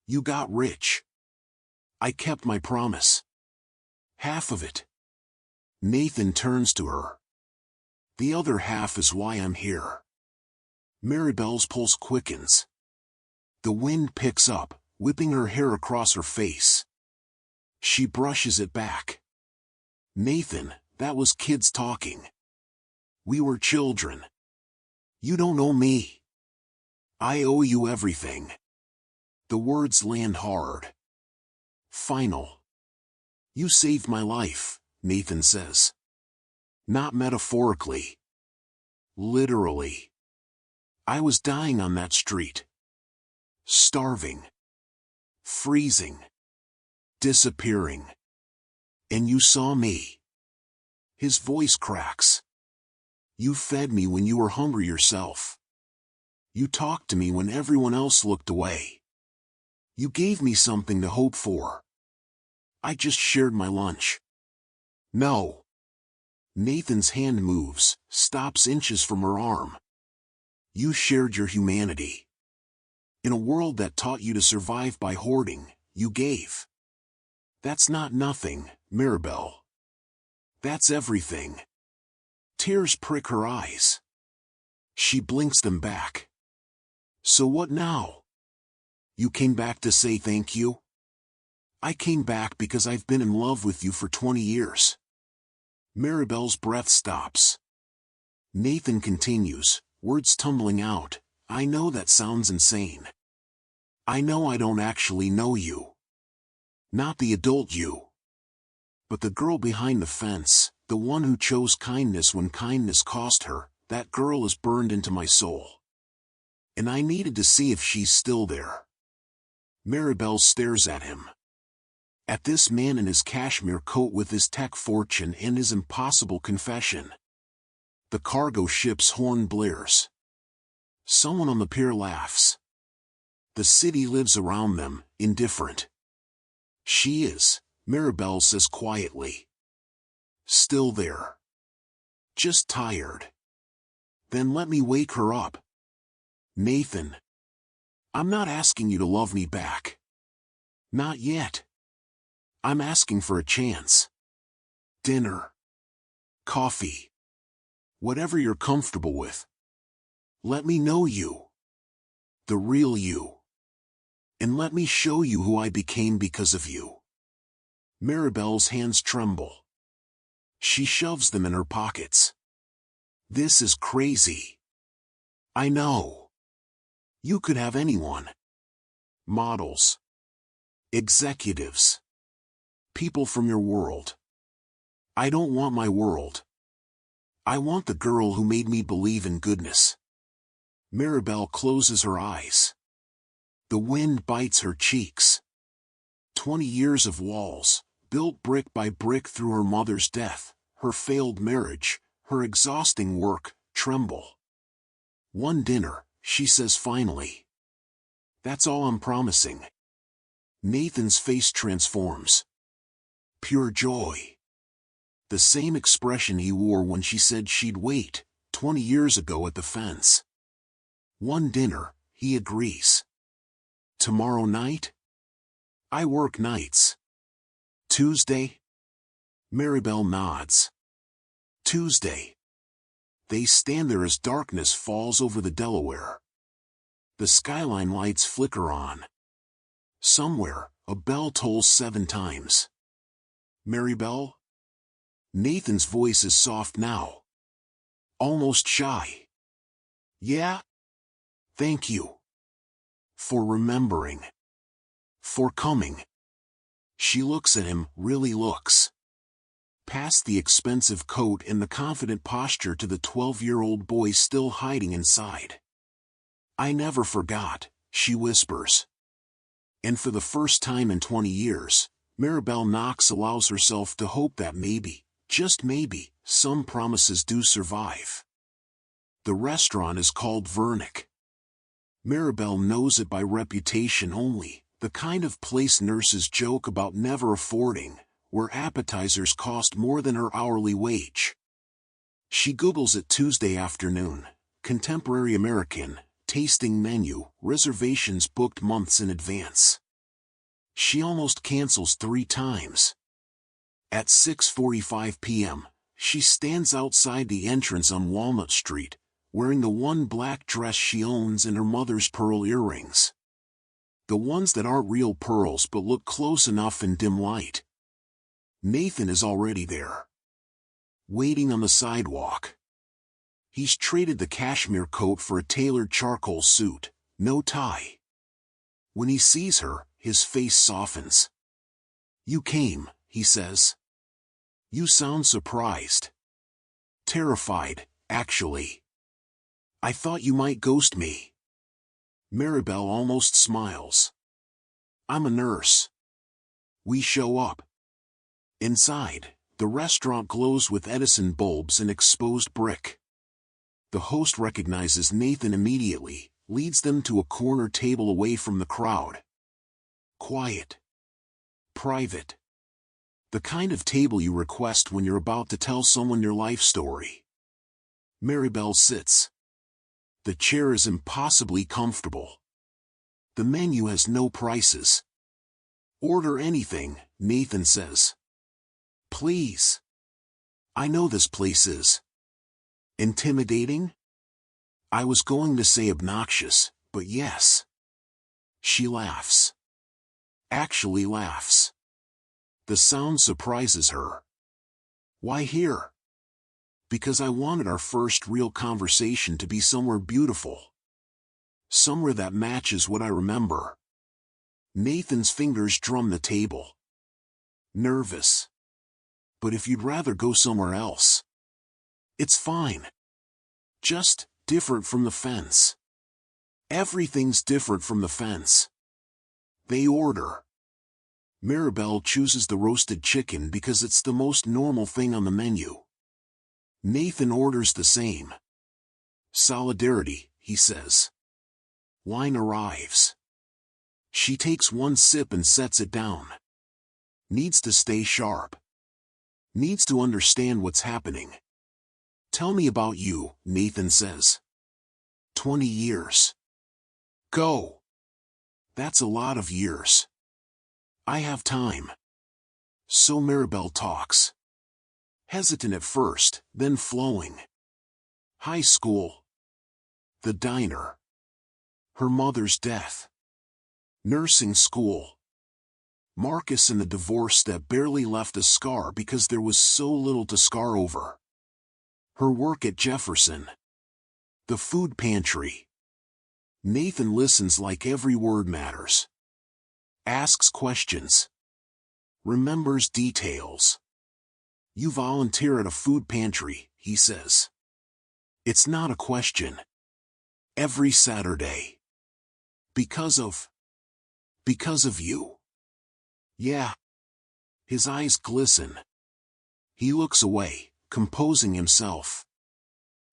You got rich. I kept my promise. Half of it. Nathan turns to her. The other half is why I'm here. Maribel's pulse quickens. The wind picks up, whipping her hair across her face. She brushes it back. Nathan, that was kids talking. We were children. You don't know me. I owe you everything. The words land hard. Final. You saved my life, Nathan says. Not metaphorically. Literally. I was dying on that street. Starving. Freezing. Disappearing. And you saw me. His voice cracks. You fed me when you were hungry yourself. You talked to me when everyone else looked away. You gave me something to hope for. I just shared my lunch. No. Nathan's hand moves, stops inches from her arm. You shared your humanity. In a world that taught you to survive by hoarding, you gave. That's not nothing, Maribel. That's everything. Tears prick her eyes. She blinks them back. So what now? You came back to say thank you? I came back because I've been in love with you for 20 years. Maribel's breath stops. Nathan continues, words tumbling out. I know that sounds insane. I know I don't actually know you. Not the adult you. But the girl behind the fence, the one who chose kindness when kindness cost her, that girl is burned into my soul. And I needed to see if she's still there. Maribel stares at him. At this man in his cashmere coat with his tech fortune and his impossible confession. The cargo ship's horn blares. Someone on the pier laughs. The city lives around them, indifferent. She is, Maribel says quietly. Still there. Just tired. Then let me wake her up. Nathan. I'm not asking you to love me back. Not yet. I'm asking for a chance. Dinner. Coffee. Whatever you're comfortable with. Let me know you. The real you. And let me show you who I became because of you. Maribel's hands tremble. She shoves them in her pockets. This is crazy. I know. You could have anyone. Models. Executives. People from your world. I don't want my world. I want the girl who made me believe in goodness. Maribel closes her eyes. The wind bites her cheeks. 20 years of walls, built brick by brick through her mother's death, her failed marriage, her exhausting work, tremble. One dinner, she says finally. That's all I'm promising. Nathan's face transforms. Pure joy. The same expression he wore when she said she'd wait, 20 years ago at the fence. One dinner, he agrees. Tomorrow night? I work nights. Tuesday? Maribel nods. Tuesday. They stand there as darkness falls over the Delaware. The skyline lights flicker on. Somewhere, a bell tolls 7 times. Maribel? Nathan's voice is soft now. Almost shy. Yeah? Thank you. For remembering. For coming. She looks at him, really looks. Past the expensive coat and the confident posture to the 12-year-old boy still hiding inside. I never forgot, she whispers. And for the first time in 20 years, Maribel Knox allows herself to hope that maybe, just maybe, some promises do survive. The restaurant is called Vernick. Maribel knows it by reputation only, the kind of place nurses joke about never affording, where appetizers cost more than her hourly wage. She Googles it Tuesday afternoon, contemporary American, tasting menu, reservations booked months in advance. She almost cancels 3 times. At 6:45 p.m., she stands outside the entrance on Walnut Street, wearing the one black dress she owns and her mother's pearl earrings. The ones that aren't real pearls but look close enough in dim light. Nathan is already there. Waiting on the sidewalk. He's traded the cashmere coat for a tailored charcoal suit, no tie. When he sees her, his face softens. You came, he says. You sound surprised. Terrified, actually. I thought you might ghost me. Maribel almost smiles. I'm a nurse. We show up. Inside, the restaurant glows with Edison bulbs and exposed brick. The host recognizes Nathan immediately, leads them to a corner table away from the crowd. Quiet. Private. The kind of table you request when you're about to tell someone your life story. Maribel sits. The chair is impossibly comfortable. The menu has no prices. Order anything, Nathan says. Please. I know this place is intimidating? I was going to say obnoxious, but yes. She laughs. Actually laughs. The sound surprises her. Why here? Because I wanted our first real conversation to be somewhere beautiful. Somewhere that matches what I remember. Nathan's fingers drum the table. Nervous. But if you'd rather go somewhere else. It's fine. Just different from the fence. Everything's different from the fence. They order. Maribel chooses the roasted chicken because it's the most normal thing on the menu. Nathan orders the same. Solidarity, he says. Wine arrives. She takes one sip and sets it down. Needs to stay sharp. Needs to understand what's happening. Tell me about you, Nathan says. 20 years. Go. That's a lot of years. I have time. So Maribel talks. Hesitant at first, then flowing. High school. The diner. Her mother's death. Nursing school. Marcus and the divorce that barely left a scar because there was so little to scar over. Her work at Jefferson. The food pantry. Nathan listens like every word matters. Asks questions. Remembers details. You volunteer at a food pantry, he says. It's not a question. Every Saturday. Because of you. Yeah. His eyes glisten. He looks away, composing himself.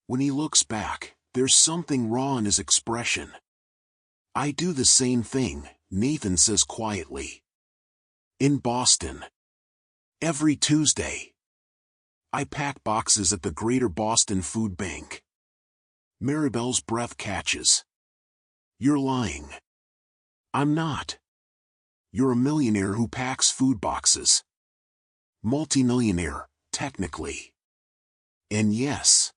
When he looks back, there's something raw in his expression. I do the same thing, Nathan says quietly. In Boston. Every Tuesday. I pack boxes at the Greater Boston Food Bank. Maribel's breath catches. You're lying. I'm not. You're a millionaire who packs food boxes. Multimillionaire, technically. And yes.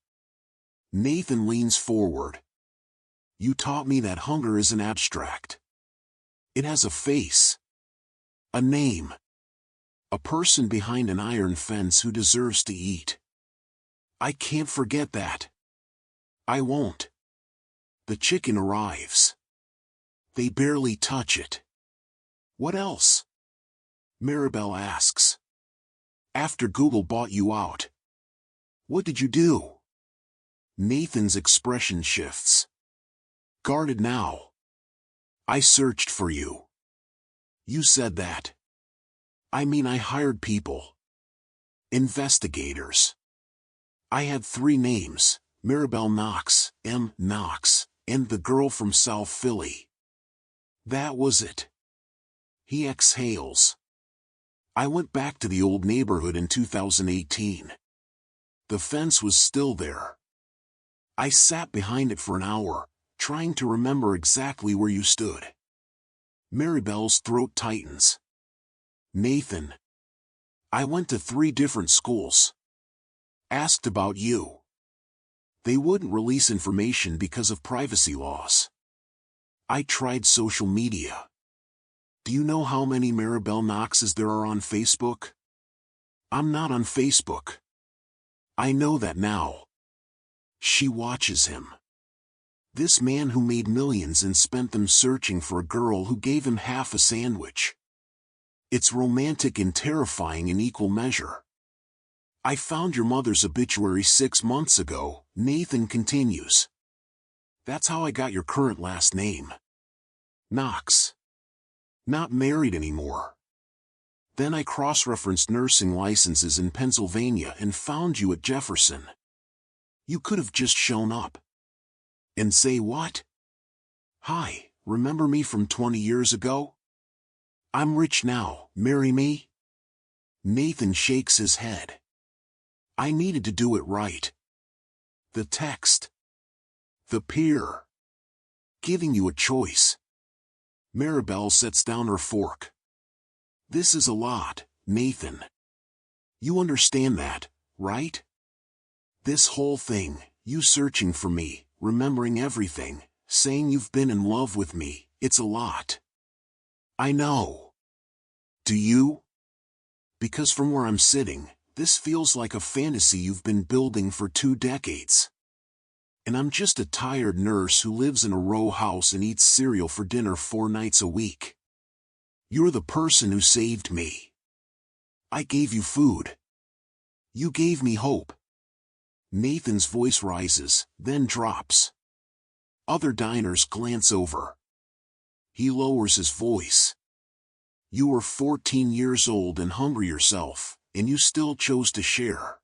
Nathan leans forward. You taught me that hunger isn't abstract. It has a face. A name. A person behind an iron fence who deserves to eat. I can't forget that. I won't. The chicken arrives. They barely touch it. What else? Maribel asks. After Google bought you out. What did you do? Nathan's expression shifts. Guarded now. I searched for you. You said that. I mean, I hired people. Investigators. I had 3 names, Maribel Knox, M. Knox, and the girl from South Philly. That was it. He exhales. I went back to the old neighborhood in 2018. The fence was still there. I sat behind it for an hour, trying to remember exactly where you stood. Maribel's throat tightens. Nathan. I went to 3 different schools. Asked about you. They wouldn't release information because of privacy laws. I tried social media. Do you know how many Maribel Knoxes there are on Facebook? I'm not on Facebook. I know that now. She watches him. This man who made millions and spent them searching for a girl who gave him half a sandwich. It's romantic and terrifying in equal measure. I found your mother's obituary 6 months ago, Nathan continues. That's how I got your current last name. Knox. Not married anymore. Then I cross-referenced nursing licenses in Pennsylvania and found you at Jefferson. You could have just shown up. And say what? Hi, remember me from 20 years ago? I'm rich now, marry me? Nathan shakes his head. I needed to do it right. The text. The peer. Giving you a choice. Maribel sets down her fork. This is a lot, Nathan. You understand that, right? This whole thing, you searching for me, remembering everything, saying you've been in love with me, it's a lot. I know. Do you? Because from where I'm sitting, this feels like a fantasy you've been building for 2 decades. And I'm just a tired nurse who lives in a row house and eats cereal for dinner 4 nights a week. You're the person who saved me. I gave you food. You gave me hope. Nathan's voice rises, then drops. Other diners glance over. He lowers his voice. You were 14 years old and hungry yourself, and you still chose to share.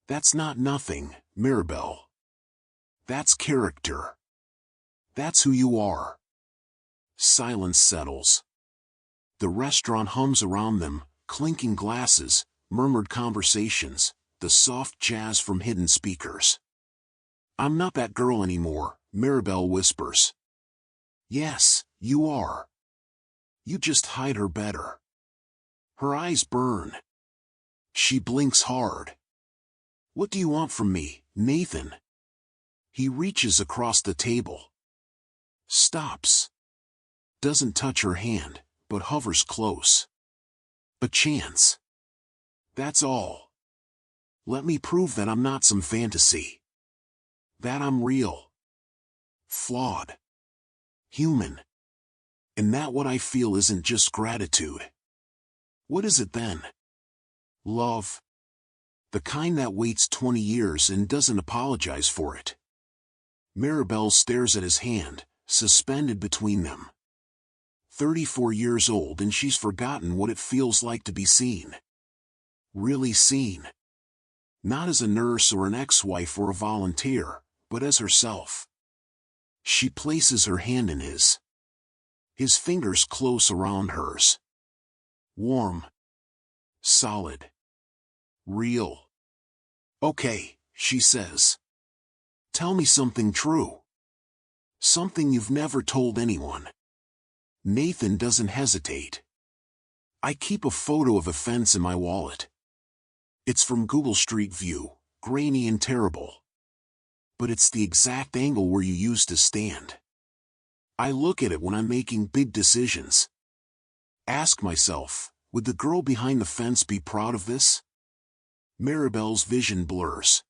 That's not nothing, Maribel. That's character. That's who you are. Silence settles. The restaurant hums around them, clinking glasses, murmured conversations, the soft jazz from hidden speakers. I'm not that girl anymore, Maribel whispers. Yes, you are. You just hide her better. Her eyes burn. She blinks hard. What do you want from me, Nathan? He reaches across the table. Stops. Doesn't touch her hand, but hovers close. A chance. That's all. Let me prove that I'm not some fantasy. That I'm real. Flawed. Human. And that what I feel isn't just gratitude. What is it then? Love. The kind that waits 20 years and doesn't apologize for it. Maribel stares at his hand, suspended between them. 34 years old and she's forgotten what it feels like to be seen. Really seen. Not as a nurse or an ex-wife or a volunteer, but as herself. She places her hand in his. His fingers close around hers. Warm. Solid. Real. Okay, she says. Tell me something true. Something you've never told anyone. Nathan doesn't hesitate. I keep a photo of a fence in my wallet. It's from Google Street View, grainy and terrible. But it's the exact angle where you used to stand. I look at it when I'm making big decisions. Ask myself, would the girl behind the fence be proud of this? Maribel's vision blurs.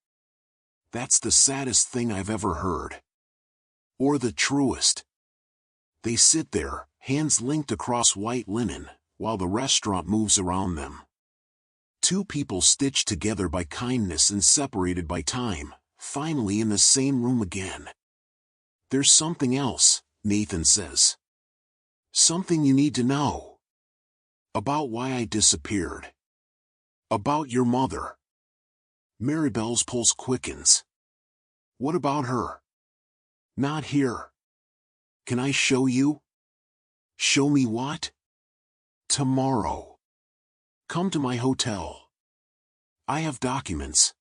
That's the saddest thing I've ever heard. Or the truest. They sit there, hands linked across white linen, while the restaurant moves around them. Two people stitched together by kindness and separated by time, finally in the same room again. There's something else, Nathan says. Something you need to know. About why I disappeared. About your mother. Maribel's pulse quickens. What about her? Not here. Can I show you? Show me what? Tomorrow. Come to my hotel. I have documents.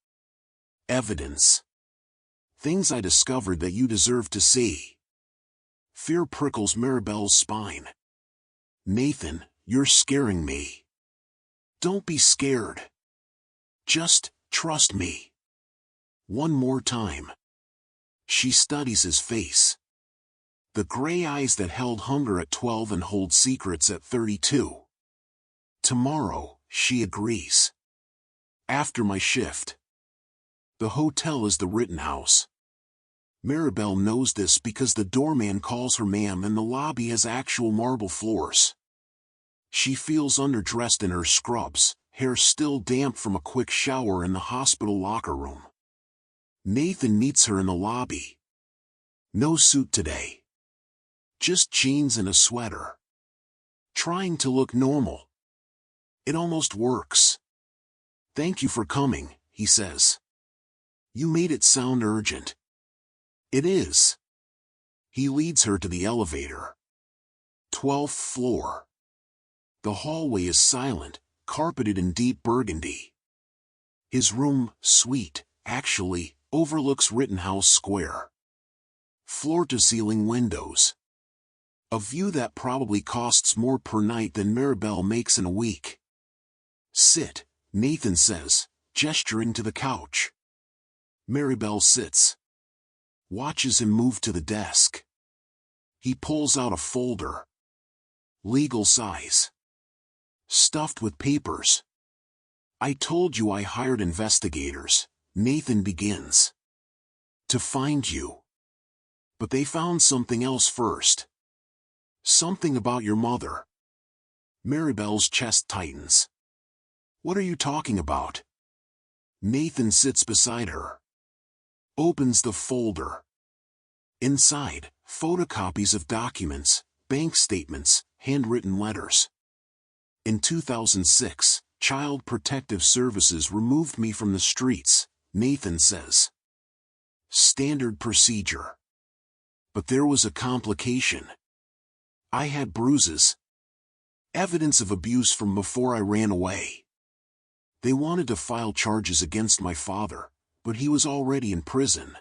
Evidence. Things I discovered that you deserve to see. Fear prickles Maribel's spine. Nathan, you're scaring me. Don't be scared. Just trust me. One more time. She studies his face. The gray eyes that held hunger at 12 and hold secrets at 32. Tomorrow, she agrees. After my shift. The hotel is the Rittenhouse. Maribel knows this because the doorman calls her ma'am and the lobby has actual marble floors. She feels underdressed in her scrubs, hair still damp from a quick shower in the hospital locker room. Nathan meets her in the lobby. No suit today. Just jeans and a sweater. Trying to look normal. It almost works. Thank you for coming, he says. You made it sound urgent. It is. He leads her to the elevator. 12th floor. The hallway is silent, carpeted in deep burgundy. His room, suite, actually, overlooks Rittenhouse Square. Floor-to-ceiling windows. A view that probably costs more per night than Maribel makes in a week. Sit, Nathan says, gesturing to the couch. Maribel sits. Watches him move to the desk. He pulls out a folder. Legal size. Stuffed with papers. I told you I hired investigators, Nathan begins. To find you. But they found something else first. Something about your mother. Maribel's chest tightens. What are you talking about? Nathan sits beside her. Opens the folder. Inside, photocopies of documents, bank statements, handwritten letters. In 2006, Child Protective Services removed me from the streets, Nathan says. Standard procedure. But there was a complication. I had bruises. Evidence of abuse from before I ran away. They wanted to file charges against my father, but he was already in prison.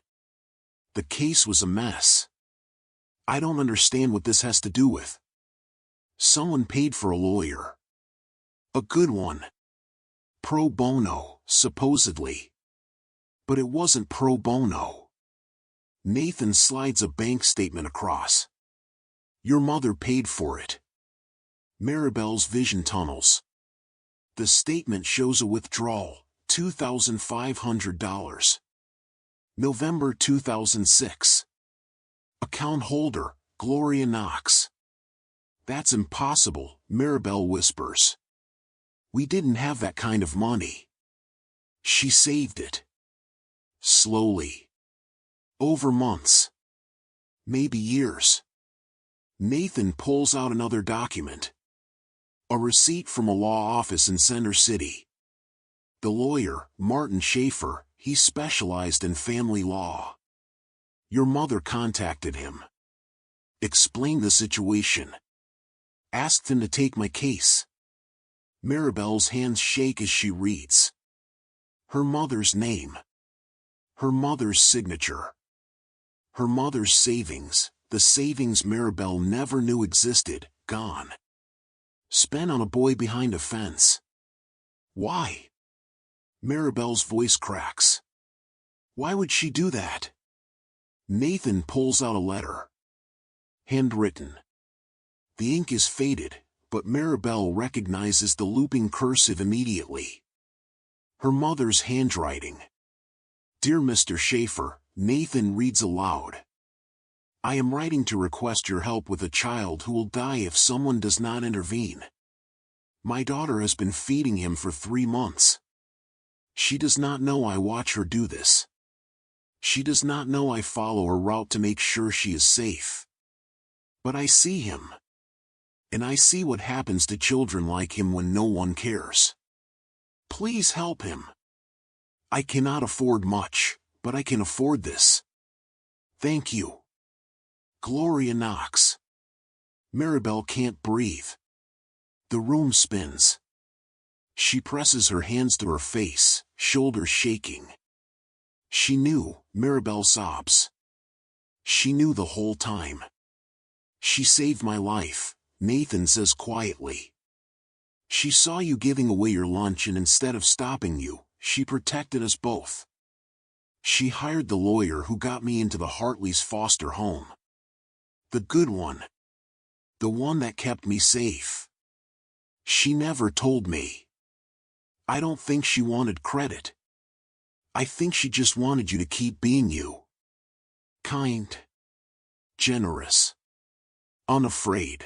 The case was a mess. I don't understand what this has to do with. Someone paid for a lawyer. A good one. Pro bono, supposedly. But it wasn't pro bono. Nathan slides a bank statement across. Your mother paid for it. Maribel's vision tunnels. The statement shows a withdrawal, $2,500. November 2006. Account holder, Gloria Knox. That's impossible, Maribel whispers. We didn't have that kind of money. She saved it. Slowly. Over months. Maybe years. Nathan pulls out another document. A receipt from a law office in Center City. The lawyer, Martin Schaefer, he specialized in family law. Your mother contacted him. Explained the situation. Asked him to take my case. Maribel's hands shake as she reads. Her mother's name. Her mother's signature. Her mother's savings, the savings Maribel never knew existed, gone. Spent on a boy behind a fence. Why? Maribel's voice cracks. Why would she do that? Nathan pulls out a letter. Handwritten. The ink is faded, but Maribel recognizes the looping cursive immediately. Her mother's handwriting. Dear Mr. Schaefer, Nathan reads aloud. I am writing to request your help with a child who will die if someone does not intervene. My daughter has been feeding him for 3 months. She does not know I watch her do this. She does not know I follow her route to make sure she is safe. But I see him. And I see what happens to children like him when no one cares. Please help him. I cannot afford much, but I can afford this. Thank you. Gloria knocks. Maribel can't breathe. The room spins. She presses her hands to her face, shoulders shaking. She knew, Maribel sobs. She knew the whole time. She saved my life, Nathan says quietly. She saw you giving away your lunch and instead of stopping you, she protected us both. She hired the lawyer who got me into the Hartley's foster home. The good one. The one that kept me safe. She never told me. I don't think she wanted credit. I think she just wanted you to keep being you. Kind. Generous. Unafraid.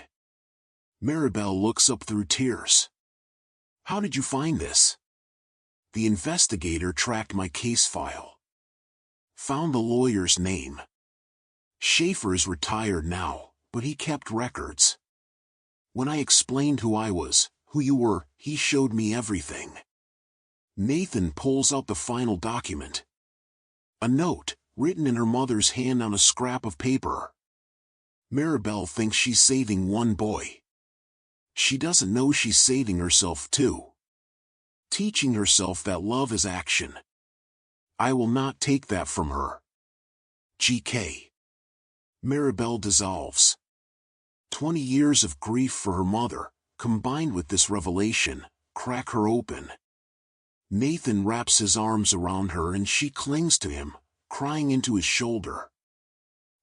Maribel looks up through tears. How did you find this? The investigator tracked my case file. Found the lawyer's name. Schaefer is retired now, but he kept records. When I explained who I was, who you were, he showed me everything. Nathan pulls out the final document. A note, written in her mother's hand on a scrap of paper. Maribel thinks she's saving one boy. She doesn't know she's saving herself too. Teaching herself that love is action. I will not take that from her. GK. Maribel dissolves. 20 years of grief for her mother, combined with this revelation, crack her open. Nathan wraps his arms around her and she clings to him, crying into his shoulder.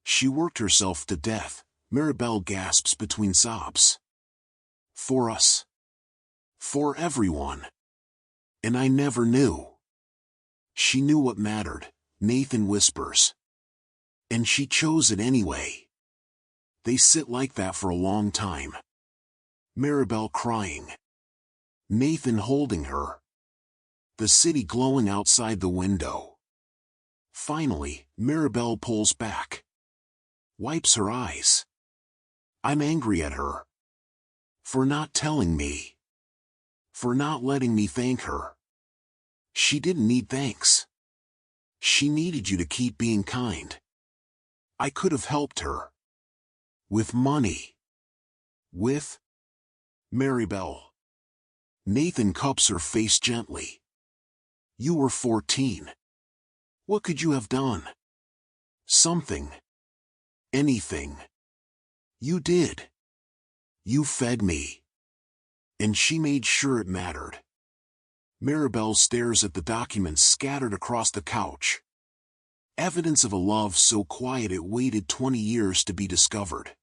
She worked herself to death, Maribel gasps between sobs. For us. For everyone. And I never knew. She knew what mattered, Nathan whispers. And she chose it anyway. They sit like that for a long time. Maribel crying. Nathan holding her. The city glowing outside the window. Finally, Maribel pulls back. Wipes her eyes. I'm angry at her. For not telling me. For not letting me thank her. She didn't need thanks. She needed you to keep being kind. I could have helped her. With money. With Maribel. Nathan cups her face gently. You were 14. What could you have done? Something. Anything. You did. You fed me. And she made sure it mattered. Maribel stares at the documents scattered across the couch. Evidence of a love so quiet it waited 20 years to be discovered.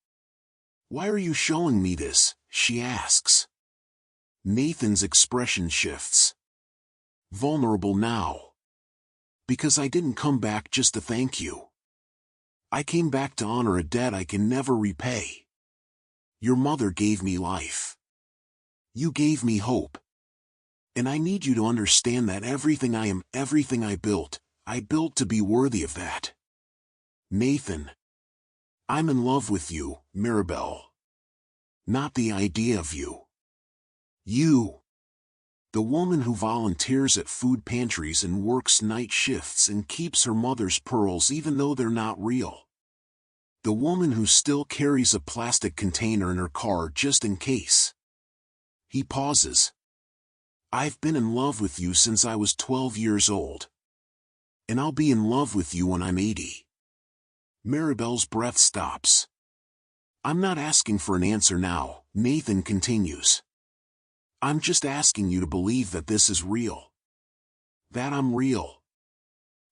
Why are you showing me this? She asks. Nathan's expression shifts. Vulnerable now. Because I didn't come back just to thank you. I came back to honor a debt I can never repay. Your mother gave me life. You gave me hope. And I need you to understand that everything I am, everything I built to be worthy of that. Nathan. I'm in love with you, Maribel. Not the idea of you. You. The woman who volunteers at food pantries and works night shifts and keeps her mother's pearls even though they're not real. The woman who still carries a plastic container in her car just in case. He pauses. I've been in love with you since I was 12 years old. And I'll be in love with you when I'm 80. Maribel's breath stops. I'm not asking for an answer now, Nathan continues. I'm just asking you to believe that this is real. That I'm real.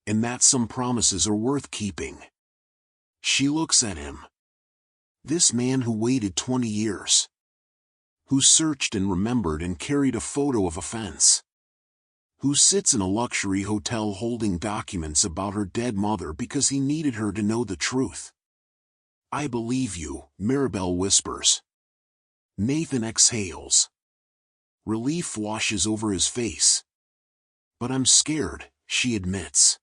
And that some promises are worth keeping. She looks at him. This man who waited 20 years. Who searched and remembered and carried a photo of a fence. Who sits in a luxury hotel holding documents about her dead mother because he needed her to know the truth. I believe you, Maribel whispers. Nathan exhales. Relief washes over his face. But I'm scared, she admits.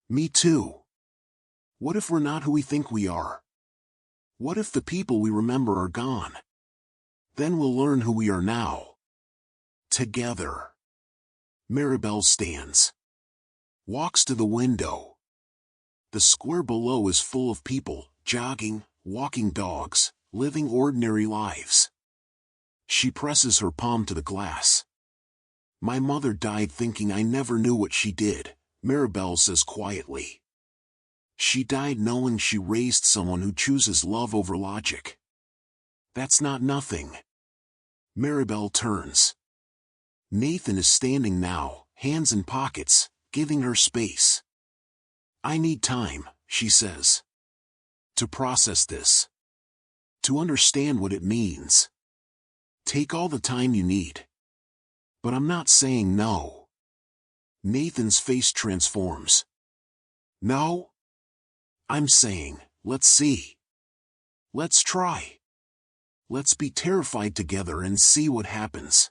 Me too. What if we're not who we think we are? What if the people we remember are gone? Then we'll learn who we are now. Together. Maribel stands. Walks to the window. The square below is full of people, jogging, walking dogs, living ordinary lives. She presses her palm to the glass. My mother died thinking I never knew what she did, Maribel says quietly. She died knowing she raised someone who chooses love over logic. That's not nothing. Maribel turns. Nathan is standing now, hands in pockets, giving her space. I need time, she says. To process this. To understand what it means. Take all the time you need. But I'm not saying no. Nathan's face transforms. No? I'm saying, let's see. Let's try. Let's be terrified together and see what happens.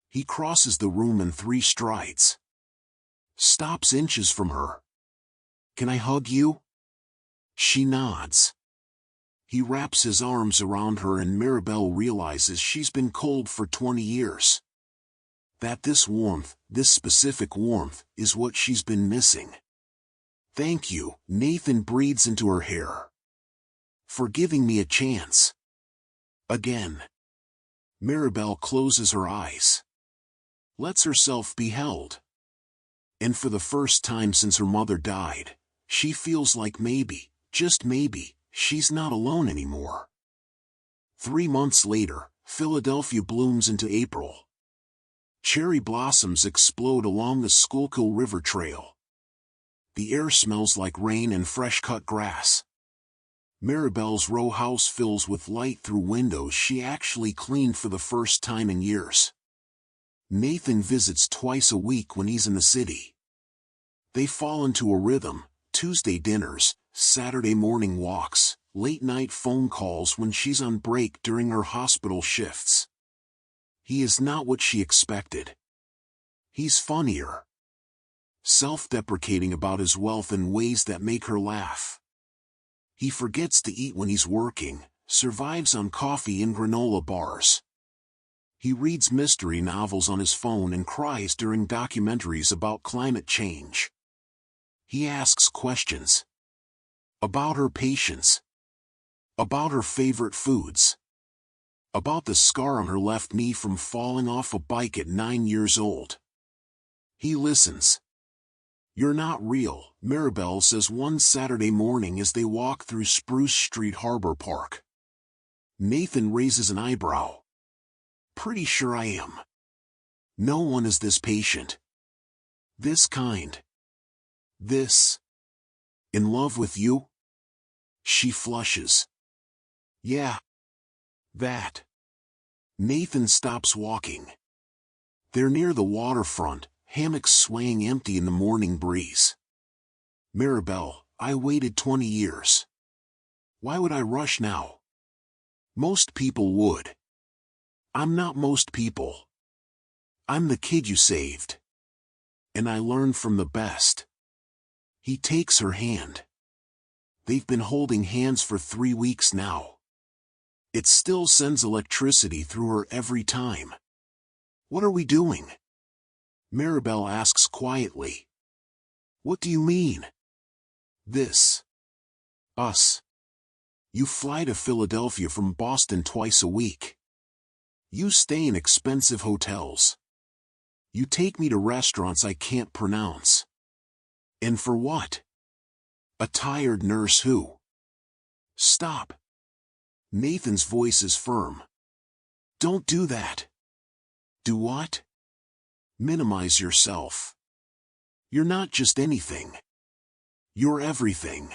He crosses the room in 3 strides. Stops inches from her. Can I hug you? She nods. He wraps his arms around her and Maribel realizes she's been cold for 20 years. That this warmth, this specific warmth, is what she's been missing. Thank you, Nathan breathes into her hair. For giving me a chance. Again. Maribel closes her eyes. Lets herself be held. And for the first time since her mother died, she feels like maybe, just maybe, she's not alone anymore. 3 months later, Philadelphia blooms into April. Cherry blossoms explode along the Schuylkill River Trail. The air smells like rain and fresh-cut grass. Maribel's row house fills with light through windows she actually cleaned for the first time in years. Nathan visits twice a week when he's in the city. They fall into a rhythm, Tuesday dinners, Saturday morning walks, late-night phone calls when she's on break during her hospital shifts. He is not what she expected. He's funnier. Self-deprecating about his wealth in ways that make her laugh. He forgets to eat when he's working, survives on coffee and granola bars. He reads mystery novels on his phone and cries during documentaries about climate change. He asks questions. About her patients. About her favorite foods. About the scar on her left knee from falling off a bike at 9 years old. He listens. You're not real, Maribel says one Saturday morning as they walk through Spruce Street Harbor Park. Nathan raises an eyebrow. Pretty sure I am. No one is this patient. This kind. This. In love with you? She flushes. Yeah. That. Nathan stops walking. They're near the waterfront, hammocks swaying empty in the morning breeze. Maribel, I waited 20 years. Why would I rush now? Most people would. I'm not most people. I'm the kid you saved. And I learned from the best. He takes her hand. They've been holding hands for 3 weeks now. It still sends electricity through her every time. What are we doing? Maribel asks quietly. What do you mean? This. Us. You fly to Philadelphia from Boston twice a week. You stay in expensive hotels. You take me to restaurants I can't pronounce. And for what? A tired nurse who? Stop. Nathan's voice is firm. Don't do that. Do what? Minimize yourself. You're not just anything. You're everything.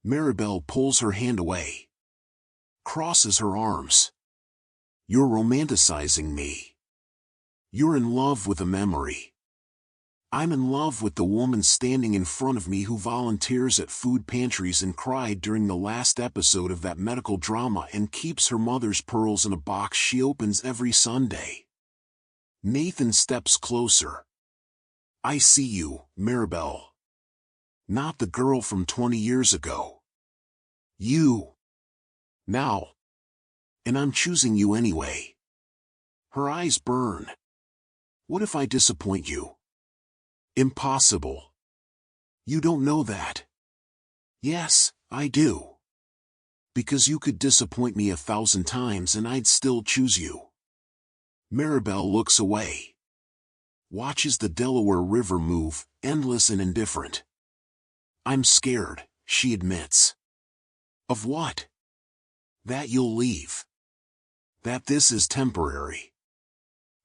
Maribel pulls her hand away. Crosses her arms. You're romanticizing me. You're in love with a memory. I'm in love with the woman standing in front of me who volunteers at food pantries and cried during the last episode of that medical drama and keeps her mother's pearls in a box she opens every Sunday. Nathan steps closer. I see you, Maribel. Not the girl from 20 years ago. You. Now. And I'm choosing you anyway. Her eyes burn. What if I disappoint you? Impossible. You don't know that. Yes, I do. Because you could disappoint me 1,000 times and I'd still choose you. Maribel looks away. Watches the Delaware River move, endless and indifferent. I'm scared, she admits. Of what? That you'll leave. That this is temporary.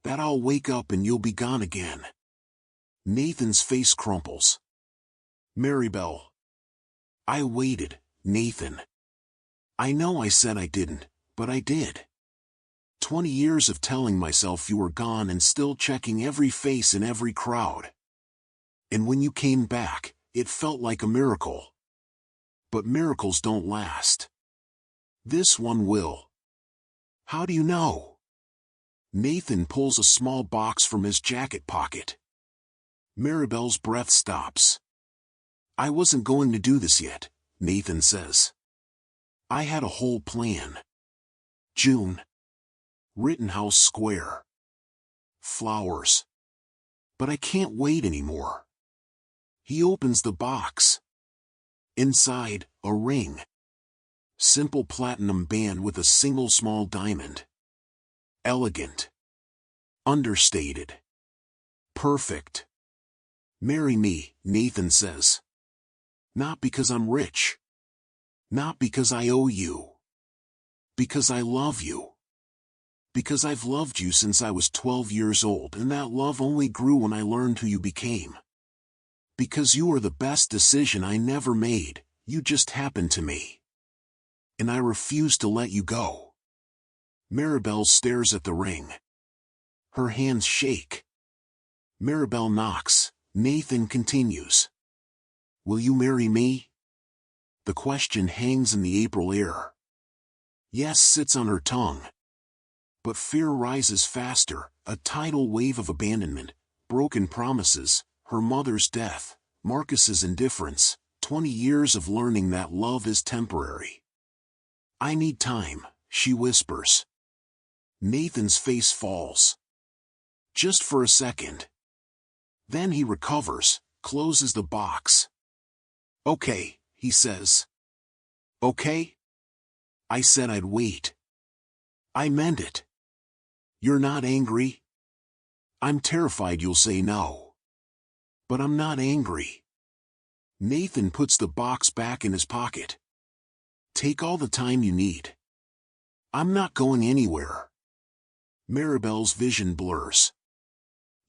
That I'll wake up and you'll be gone again. Nathan's face crumples. Maribel. I waited, Nathan. I know I said I didn't, but I did. 20 years of telling myself you were gone and still checking every face in every crowd. And when you came back, it felt like a miracle. But miracles don't last. This one will. How do you know? Nathan pulls a small box from his jacket pocket. Maribel's breath stops. I wasn't going to do this yet, Nathan says. I had a whole plan. June. Rittenhouse Square. Flowers. But I can't wait anymore. He opens the box. Inside, a ring. Simple platinum band with a single small diamond. Elegant. Understated. Perfect. Marry me, Nathan says. Not because I'm rich. Not because I owe you. Because I love you. Because I've loved you since I was 12 years old and that love only grew when I learned who you became. Because you are the best decision I never made, you just happened to me. And I refuse to let you go. Maribel stares at the ring. Her hands shake. Maribel knocks. Nathan continues. Will you marry me? The question hangs in the April air. Yes sits on her tongue. But fear rises faster, a tidal wave of abandonment, broken promises, her mother's death, Marcus's indifference, 20 years of learning that love is temporary. I need time, she whispers. Nathan's face falls. Just for a second. Then he recovers, closes the box. Okay, he says. Okay? I said I'd wait. I meant it. You're not angry? I'm terrified you'll say no. But I'm not angry. Nathan puts the box back in his pocket. Take all the time you need. I'm not going anywhere. Maribel's vision blurs.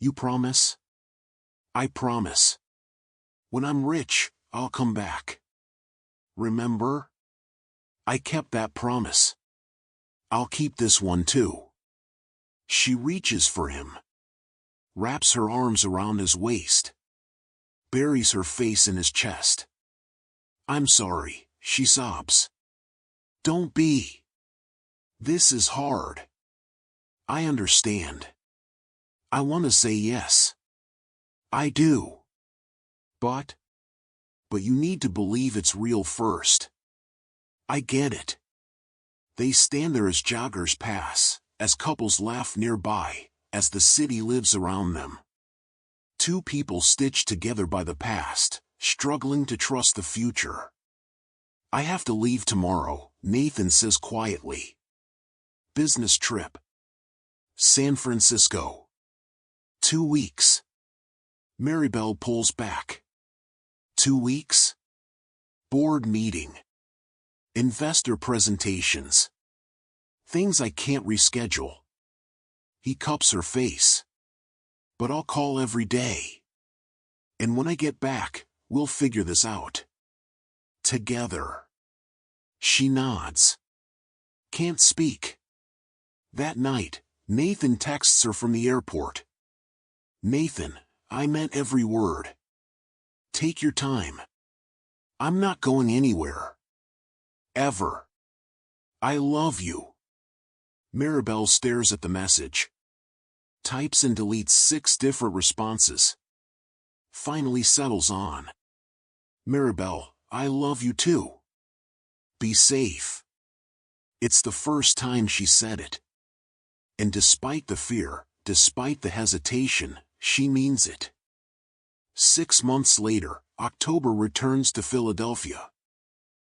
You promise? I promise. When I'm rich, I'll come back. Remember? I kept that promise. I'll keep this one too. She reaches for him. Wraps her arms around his waist. Buries her face in his chest. I'm sorry, she sobs. Don't be. This is hard. I understand. I want to say yes. I do. But But you need to believe it's real first. I get it. They stand there as joggers pass, as couples laugh nearby, as the city lives around them. Two people stitched together by the past, struggling to trust the future. I have to leave tomorrow, Nathan says quietly. Business trip. San Francisco. 2 weeks. Maribel pulls back. 2 weeks? Board meeting. Investor presentations. Things I can't reschedule. He cups her face. But I'll call every day. And when I get back, we'll figure this out. Together. She nods. Can't speak. That night, Nathan texts her from the airport. Nathan, I meant every word. Take your time. I'm not going anywhere. Ever. I love you. Maribel stares at the message. Types and deletes 6 different responses. Finally settles on. Maribel, I love you too. Be safe. It's the first time she said it. And despite the fear, despite the hesitation, she means it. 6 months later, October returns to Philadelphia.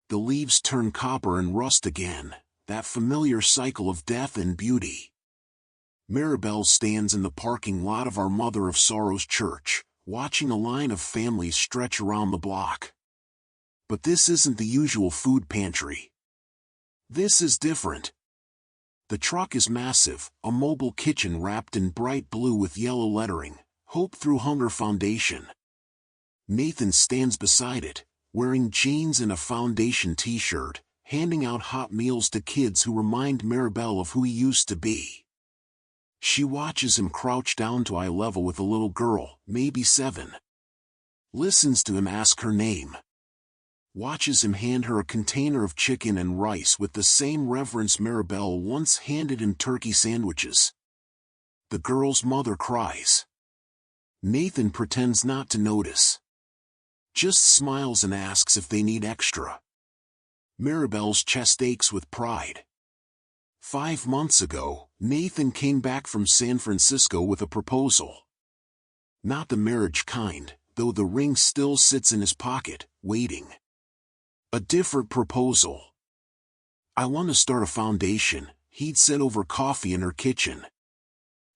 The leaves turn copper and rust again, that familiar cycle of death and beauty. Maribel stands in the parking lot of our Mother of Sorrows church, watching a line of families stretch around the block. But this isn't the usual food pantry. This is different. The truck is massive, a mobile kitchen wrapped in bright blue with yellow lettering, Hope Through Hunger Foundation. Nathan stands beside it, wearing jeans and a foundation t-shirt, handing out hot meals to kids who remind Maribel of who he used to be. She watches him crouch down to eye level with a little girl, maybe 7. Listens to him ask her name. Watches him hand her a container of chicken and rice with the same reverence Maribel once handed him turkey sandwiches. The girl's mother cries. Nathan pretends not to notice. Just smiles and asks if they need extra. Maribel's chest aches with pride. 5 months ago, Nathan came back from San Francisco with a proposal. Not the marriage kind, though the ring still sits in his pocket, waiting. A different proposal. I want to start a foundation, he'd said over coffee in her kitchen.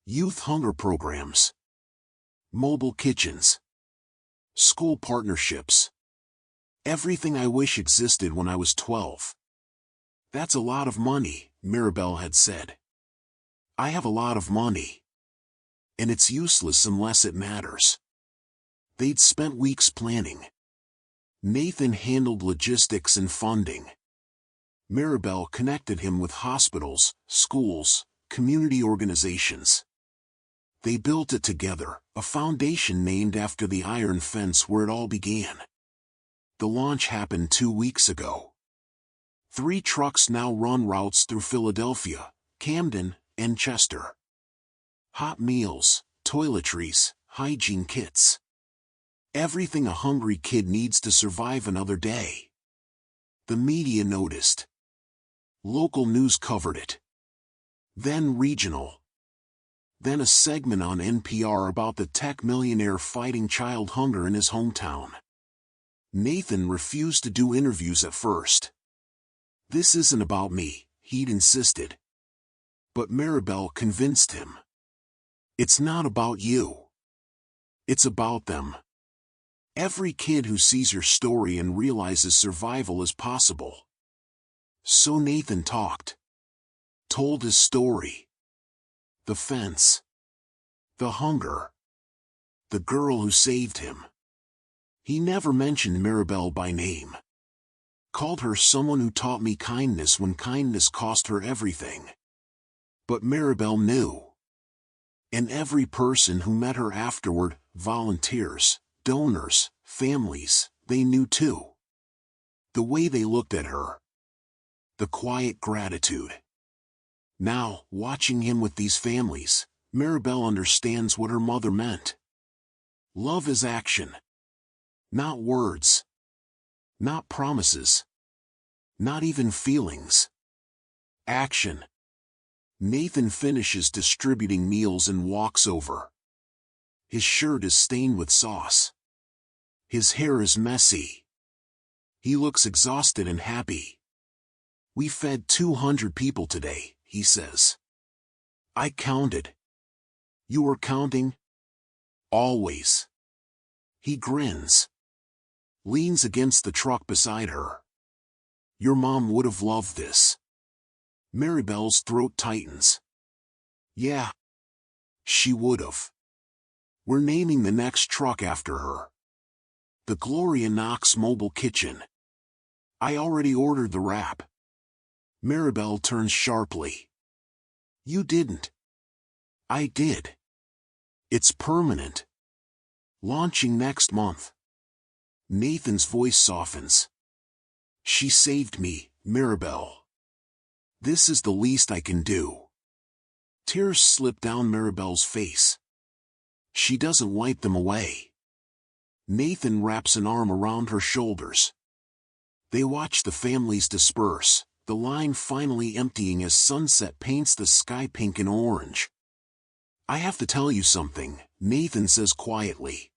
Youth hunger programs. Mobile kitchens. School partnerships. Everything I wish existed when I was 12. That's a lot of money, Maribel had said. I have a lot of money. And it's useless unless it matters. They'd spent weeks planning. Nathan handled logistics and funding. Maribel connected him with hospitals, schools, community organizations. They built it together, a foundation named after the iron fence where it all began. The launch happened 2 weeks ago. 3 trucks now run routes through Philadelphia, Camden, and Chester. Hot meals, toiletries, hygiene kits. Everything a hungry kid needs to survive another day. The media noticed. Local news covered it. Then regional. Then a segment on NPR about the tech millionaire fighting child hunger in his hometown. Nathan refused to do interviews at first. This isn't about me, he'd insisted. But Maribel convinced him. It's not about you. It's about them. Every kid who sees your story and realizes survival is possible. So Nathan talked. Told his story. The fence. The hunger. The girl who saved him. He never mentioned Maribel by name. Called her someone who taught me kindness when kindness cost her everything. But Maribel knew. And every person who met her afterward, volunteers, donors, families, they knew too. The way they looked at her. The quiet gratitude. Now, watching him with these families, Maribel understands what her mother meant. Love is action. Not words. Not promises. Not even feelings. Action. Nathan finishes distributing meals and walks over. His shirt is stained with sauce. His hair is messy. He looks exhausted and happy. "We fed 200 people today," he says. "I counted." "You were counting?" "Always." He grins. Leans against the truck beside her. "Your mom would have loved this." Maribel's throat tightens. "Yeah. She would've. We're naming the next truck after her. The Gloria Knox Mobile Kitchen. I already ordered the wrap." Maribel turns sharply. "You didn't." "I did. It's permanent. Launching next month." Nathan's voice softens. "She saved me, Maribel. This is the least I can do." Tears slip down Maribel's face. She doesn't wipe them away. Nathan wraps an arm around her shoulders. They watch the families disperse, the line finally emptying as sunset paints the sky pink and orange. "I have to tell you something," Nathan says quietly.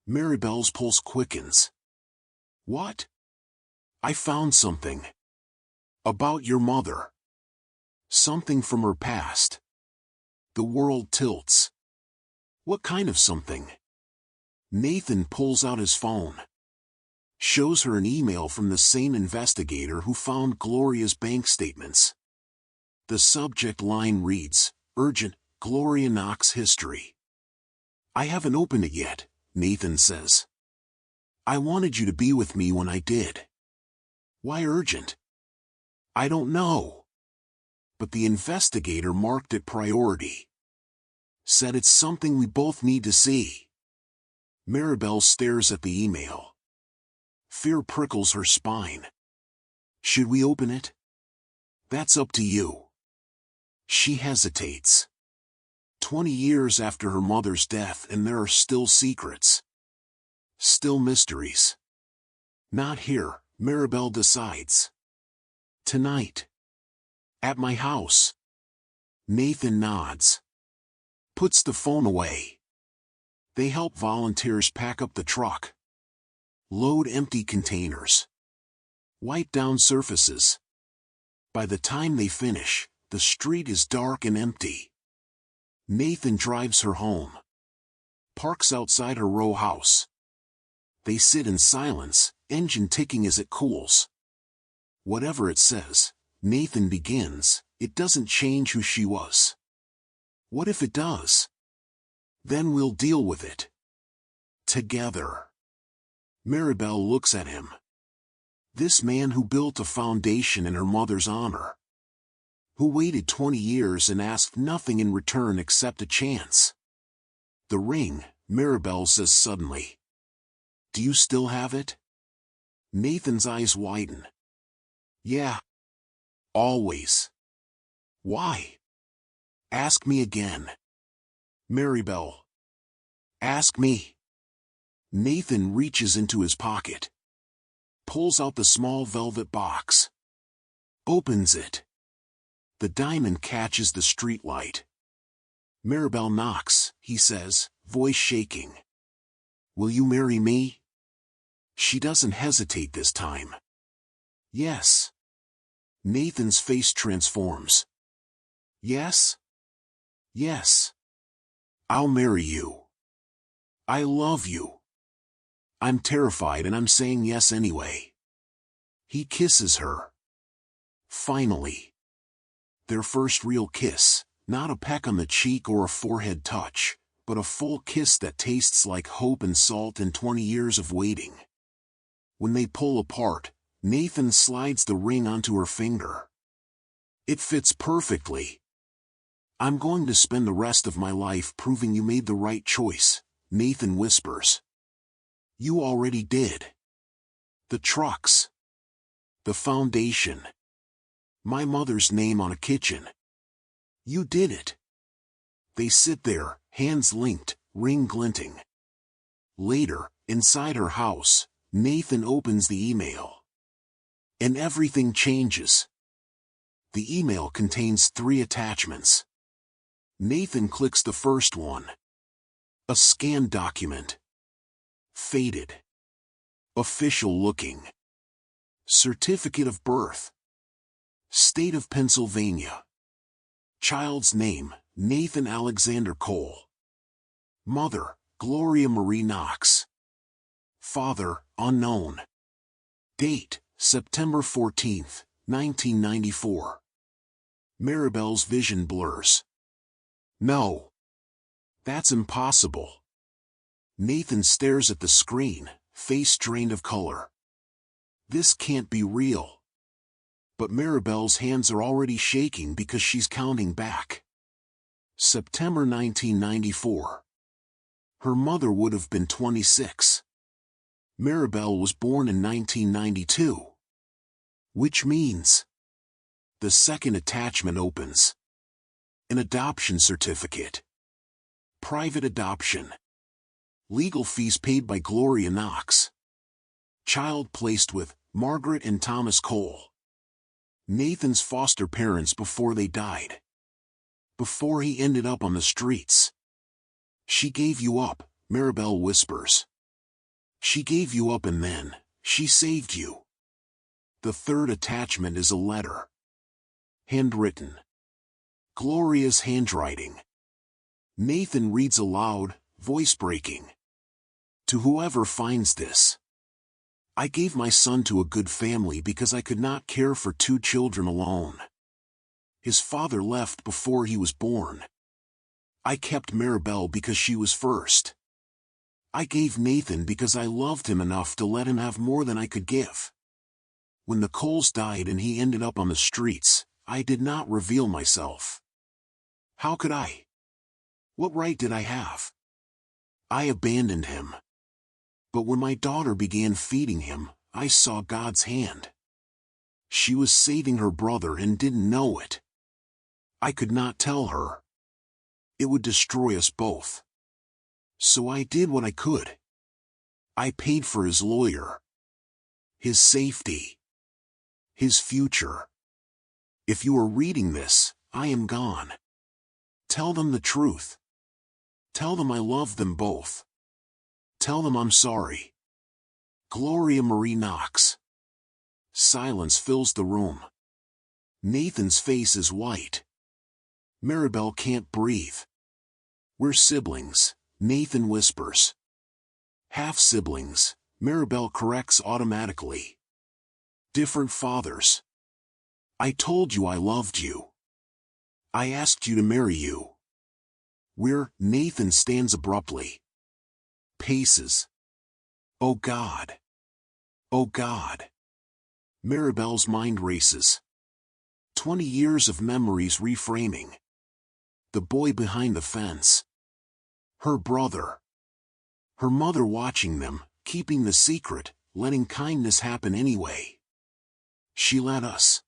Maribel's pulse quickens. "What?" "I found something. About your mother. Something from her past." The world tilts. "What kind of something?" Nathan pulls out his phone. Shows her an email from the same investigator who found Gloria's bank statements. The subject line reads, "Urgent, Gloria Knox history." "I haven't opened it yet," Nathan says. "I wanted you to be with me when I did." "Why urgent?" "I don't know. But the investigator marked it priority. Said it's something we both need to see." Maribel stares at the email. Fear prickles her spine. "Should we open it?" "That's up to you." She hesitates. 20 years after her mother's death and there are still secrets. Still mysteries. "Not here," Maribel decides. "Tonight. At my house." Nathan nods. Puts the phone away. They help volunteers pack up the truck. Load empty containers. Wipe down surfaces. By the time they finish, the street is dark and empty. Nathan drives her home. Parks outside her row house. They sit in silence, engine ticking as it cools. Whatever it says, Nathan begins, it doesn't change who she was. What if it does? Then we'll deal with it. Together. Maribel looks at him. This man who built a foundation in her mother's honor. Who waited 20 years and asked nothing in return except a chance. "The ring," Maribel says suddenly. "Do you still have it?" Nathan's eyes widen. "Yeah. Always." "Why?" "Ask me again." Maribel. "Ask me." Nathan reaches into his pocket. Pulls out the small velvet box. Opens it. The diamond catches the streetlight. "Maribel Knox," he says, voice shaking. "Will you marry me?" She doesn't hesitate this time. "Yes." Nathan's face transforms. "Yes? Yes. I'll marry you. I love you." I'm terrified and I'm saying yes anyway. He kisses her. Finally. Their first real kiss, not a peck on the cheek or a forehead touch, but a full kiss that tastes like hope and salt and 20 years of waiting. When they pull apart, Nathan slides the ring onto her finger. It fits perfectly. "I'm going to spend the rest of my life proving you made the right choice," Nathan whispers. "You already did. The trucks. The foundation. My mother's name on a kitchen. You did it." They sit there, hands linked, ring glinting. Later, inside her house, Nathan opens the email. And everything changes. The email contains 3 attachments. Nathan clicks the first one. A scanned document. Faded. Official looking. Certificate of birth. State of Pennsylvania. Child's name, Nathan Alexander Cole. Mother, Gloria Marie Knox. Father, unknown. Date, September 14, 1994. Maribel's vision blurs. No. That's impossible. Nathan stares at the screen, face drained of color. This can't be real. But Maribel's hands are already shaking because she's counting back. September 1994. Her mother would have been 26. Maribel was born in 1992. Which means the second attachment opens. An adoption certificate. Private adoption. Legal fees paid by Gloria Knox. Child placed with Margaret and Thomas Cole. Nathan's foster parents before they died. Before he ended up on the streets. She gave you up, Maribel whispers. She gave you up and then, she saved you. The third attachment is a letter. Handwritten. Gloria's handwriting. Nathan reads aloud, voice breaking. To whoever finds this. I gave my son to a good family because I could not care for 2 children alone. His father left before he was born. I kept Maribel because she was first. I gave Nathan because I loved him enough to let him have more than I could give. When the Coles died and he ended up on the streets, I did not reveal myself. How could I? What right did I have? I abandoned him. But when my daughter began feeding him, I saw God's hand. She was saving her brother and didn't know it. I could not tell her. It would destroy us both. So I did what I could. I paid for his lawyer. His safety. His future. If you are reading this, I am gone. Tell them the truth. Tell them I love them both. Tell them I'm sorry. Gloria Marie Knox. Silence fills the room. Nathan's face is white. Maribel can't breathe. We're siblings, Nathan whispers. Half-siblings, Maribel corrects automatically. Different fathers. I told you I loved you. I asked you to marry you. Nathan stands abruptly. Paces. Oh God. Oh God. Maribel's mind races. 20 years of memories reframing. The boy behind the fence. Her brother. Her mother watching them, keeping the secret, letting kindness happen anyway. She let us.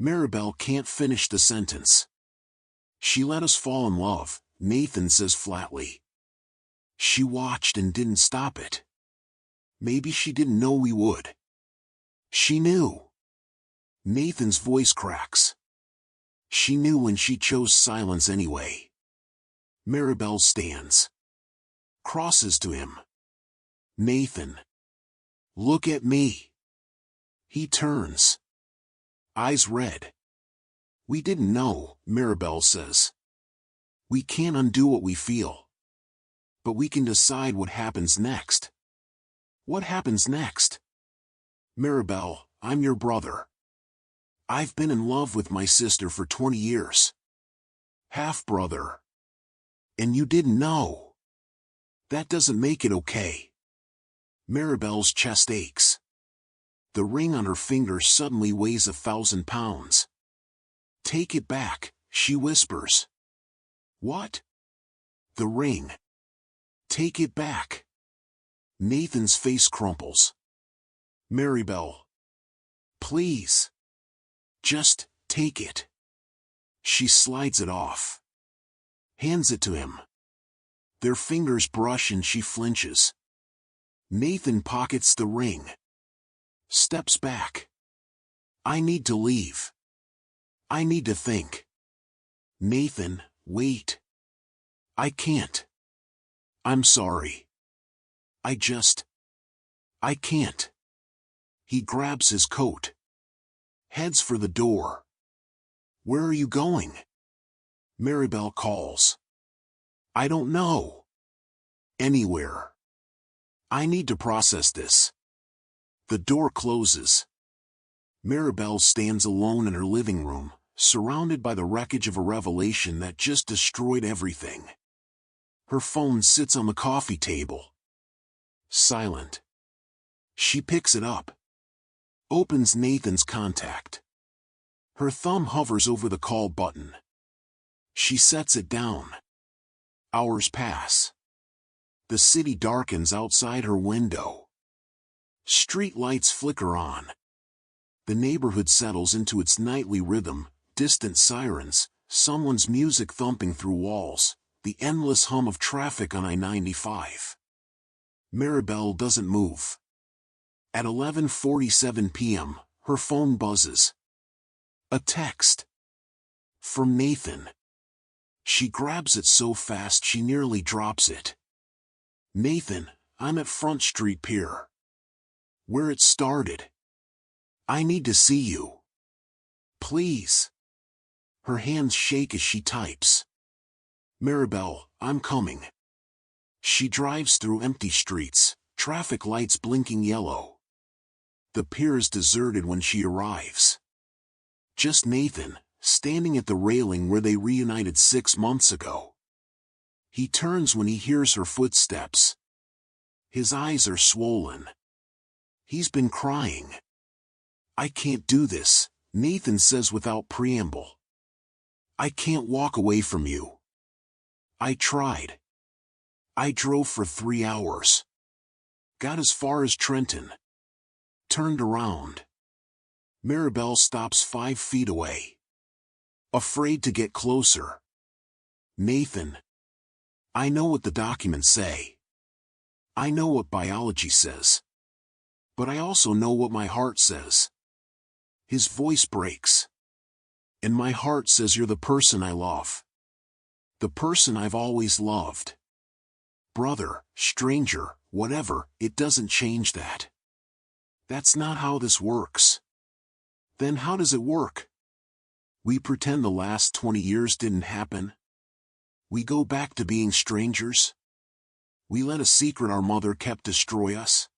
Maribel can't finish the sentence. She let us fall in love, Nathan says flatly. She watched and didn't stop it. Maybe she didn't know we would. She knew. Nathan's voice cracks. She knew when she chose silence anyway. Maribel stands. Crosses to him. Nathan. Look at me. He turns. Eyes red. We didn't know, Maribel says. We can't undo what we feel. But we can decide what happens next. What happens next? Maribel, I'm your brother. I've been in love with my sister for 20 years. Half-brother. And you didn't know. That doesn't make it okay. Maribel's chest aches. The ring on her finger suddenly weighs 1,000 pounds. Take it back, she whispers. What? The ring. Take it back. Nathan's face crumples. Maribel. Please. Just take it. She slides it off. Hands it to him. Their fingers brush and she flinches. Nathan pockets the ring. Steps back. I need to leave. I need to think. Nathan, wait. I can't. I'm sorry. I can't. He grabs his coat. Heads for the door. Where are you going? Maribel calls. I don't know. Anywhere. I need to process this. The door closes. Maribel stands alone in her living room, surrounded by the wreckage of a revelation that just destroyed everything. Her phone sits on the coffee table. Silent. She picks it up. Opens Nathan's contact. Her thumb hovers over the call button. She sets it down. Hours pass. The city darkens outside her window. Street lights flicker on. The neighborhood settles into its nightly rhythm, distant sirens, someone's music thumping through walls, the endless hum of traffic on I-95. Maribel doesn't move. At 11:47 p.m., her phone buzzes. A text. From Nathan. She grabs it so fast she nearly drops it. Nathan, I'm at Front Street Pier. Where it started. I need to see you. Please. Her hands shake as she types. Maribel, I'm coming. She drives through empty streets, traffic lights blinking yellow. The pier is deserted when she arrives. Just Nathan, standing at the railing where they reunited 6 months ago. He turns when he hears her footsteps. His eyes are swollen. He's been crying. I can't do this, Nathan says without preamble. I can't walk away from you. I tried. I drove for 3 hours. Got as far as Trenton. Turned around. Maribel stops 5 feet away. Afraid to get closer. Nathan. I know what the documents say. I know what biology says. But I also know what my heart says. His voice breaks. And my heart says you're the person I love. The person I've always loved. Brother, stranger, whatever, it doesn't change that. That's not how this works. Then how does it work? We pretend the last 20 years didn't happen. We go back to being strangers. We let a secret our mother kept destroy us.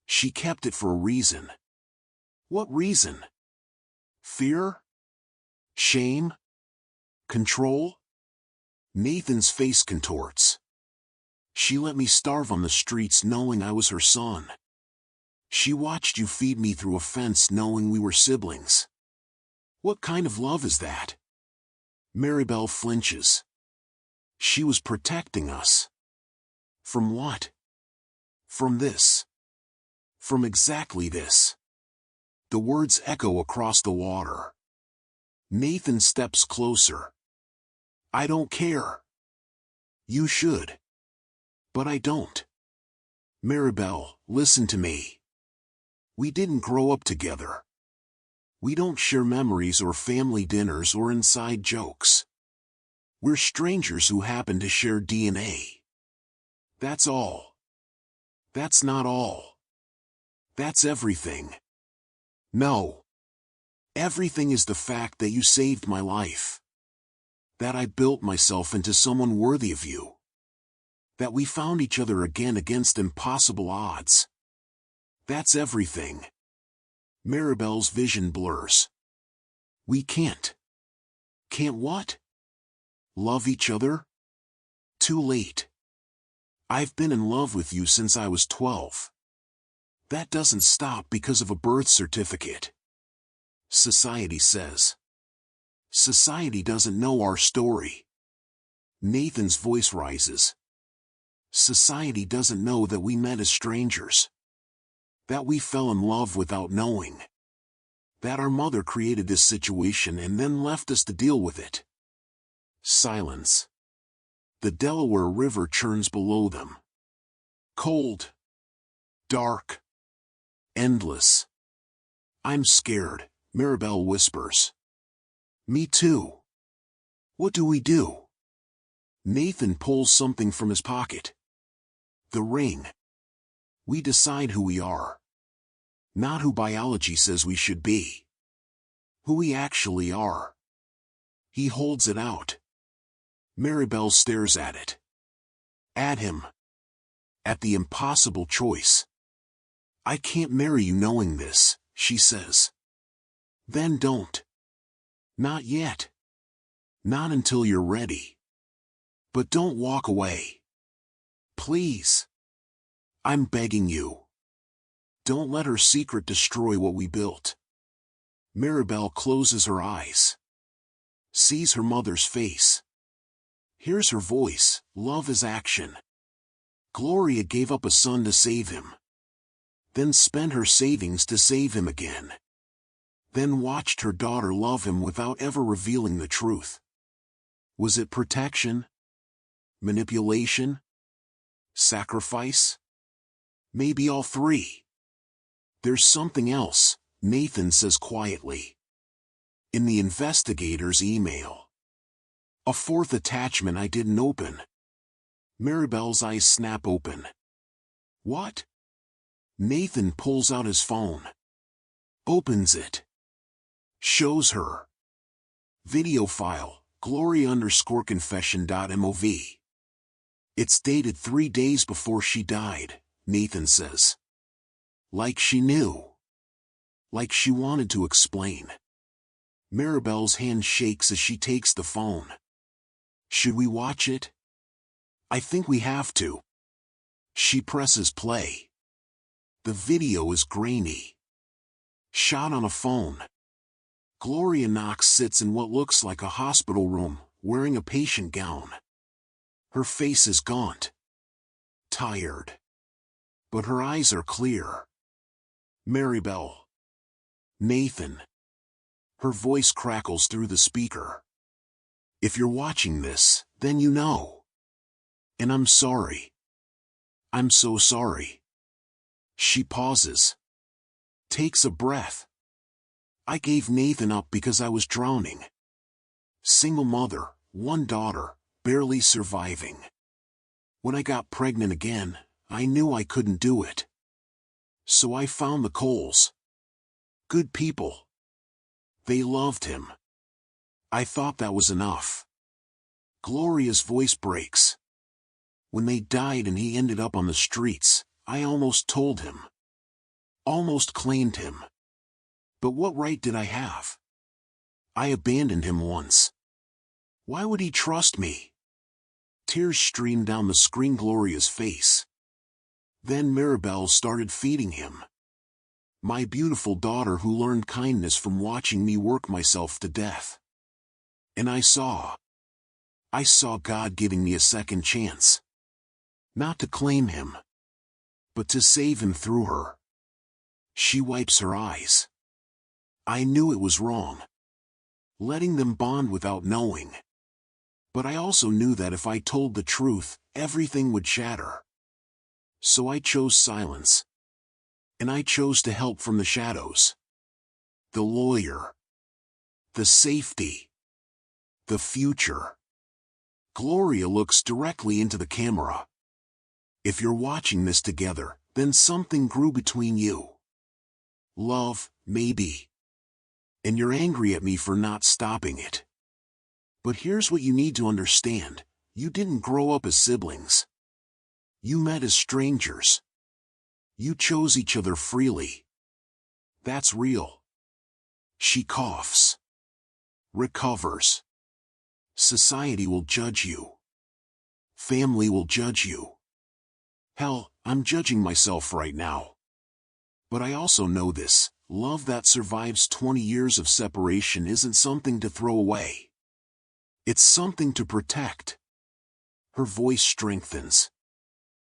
She kept it for a reason. What reason? Fear? Shame? Control? Nathan's face contorts. She let me starve on the streets knowing I was her son. She watched you feed me through a fence knowing we were siblings. What kind of love is that? Maribel flinches. She was protecting us. From what? From this. From exactly this. The words echo across the water. Nathan steps closer. I don't care. You should. But I don't. Maribel, listen to me. We didn't grow up together. We don't share memories or family dinners or inside jokes. We're strangers who happen to share DNA. That's all. That's not all. That's everything. No. Everything is the fact that you saved my life. That I built myself into someone worthy of you. That we found each other again against impossible odds. That's everything. Maribel's vision blurs. We can't. Can't what? Love each other? Too late. I've been in love with you since I was 12. That doesn't stop because of a birth certificate. Society says. Society doesn't know our story. Nathan's voice rises. Society doesn't know that we met as strangers. That we fell in love without knowing. That our mother created this situation and then left us to deal with it. Silence. The Delaware River churns below them. Cold. Dark. Endless. I'm scared, Maribel whispers. Me too. What do we do? Nathan pulls something from his pocket. The ring. We decide who we are. Not who biology says we should be. Who we actually are. He holds it out. Maribel stares at it. At him. At the impossible choice. I can't marry you knowing this, she says. Then don't. Not yet. Not until you're ready. But don't walk away. Please. I'm begging you. Don't let her secret destroy what we built. Maribel closes her eyes. Sees her mother's face. Hears her voice, love is action. Gloria gave up a son to save him. Then spent her savings to save him again. Then watched her daughter love him without ever revealing the truth. Was it protection? Manipulation? Sacrifice? Maybe all three. There's something else, Nathan says quietly. In the investigator's email. A fourth attachment I didn't open. Maribel's eyes snap open. What? Nathan pulls out his phone. Opens it. Shows her. Video file, gloria_confession.mov. It's dated 3 days before she died, Nathan says. Like she knew. Like she wanted to explain. Maribel's hand shakes as she takes the phone. Should we watch it? I think we have to. She presses play. The video is grainy. Shot on a phone. Gloria Knox sits in what looks like a hospital room, wearing a patient gown. Her face is gaunt. Tired. But her eyes are clear. Maribel. Nathan. Her voice crackles through the speaker. If you're watching this, then you know. And I'm sorry. I'm so sorry. She pauses. Takes a breath. I gave Nathan up because I was drowning. Single mother, 1 daughter, barely surviving. When I got pregnant again, I knew I couldn't do it. So I found the Coles. Good people. They loved him. I thought that was enough. Gloria's voice breaks. When they died and he ended up on the streets, I almost told him. Almost claimed him. But what right did I have? I abandoned him once. Why would he trust me? Tears streamed down the screen Gloria's face. Then Maribel started feeding him. My beautiful daughter who learned kindness from watching me work myself to death. And I saw God giving me a second chance. Not to claim him, but to save him through her. She wipes her eyes. I knew it was wrong. Letting them bond without knowing. But I also knew that if I told the truth, everything would shatter. So I chose silence. And I chose to help from the shadows. The lawyer. The safety. The future. Gloria looks directly into the camera. If you're watching this together, then something grew between you. Love, maybe. And you're angry at me for not stopping it. But here's what you need to understand. You didn't grow up as siblings. You met as strangers. You chose each other freely. That's real. She coughs. Recovers. Society will judge you. Family will judge you. Hell, I'm judging myself right now. But I also know this, love that survives 20 years of separation isn't something to throw away. It's something to protect. Her voice strengthens.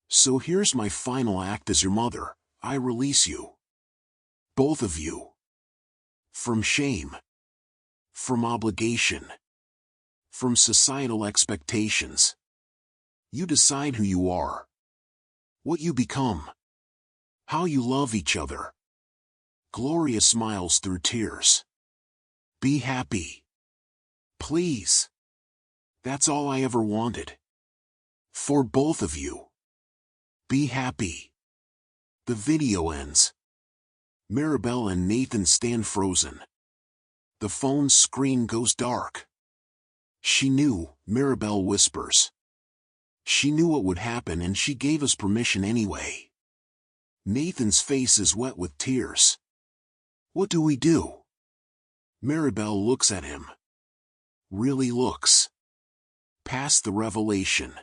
So here's my final act as your mother. I release you. Both of you. From shame. From obligation. From societal expectations. You decide who you are. What you become. How you love each other. Gloria smiles through tears. Be happy. Please. That's all I ever wanted. For both of you. Be happy. The video ends. Maribel and Nathan stand frozen. The phone's screen goes dark. She knew, Maribel whispers. She knew what would happen and she gave us permission anyway. Nathan's face is wet with tears. What do we do? Maribel looks at him. Really looks. Past the revelation.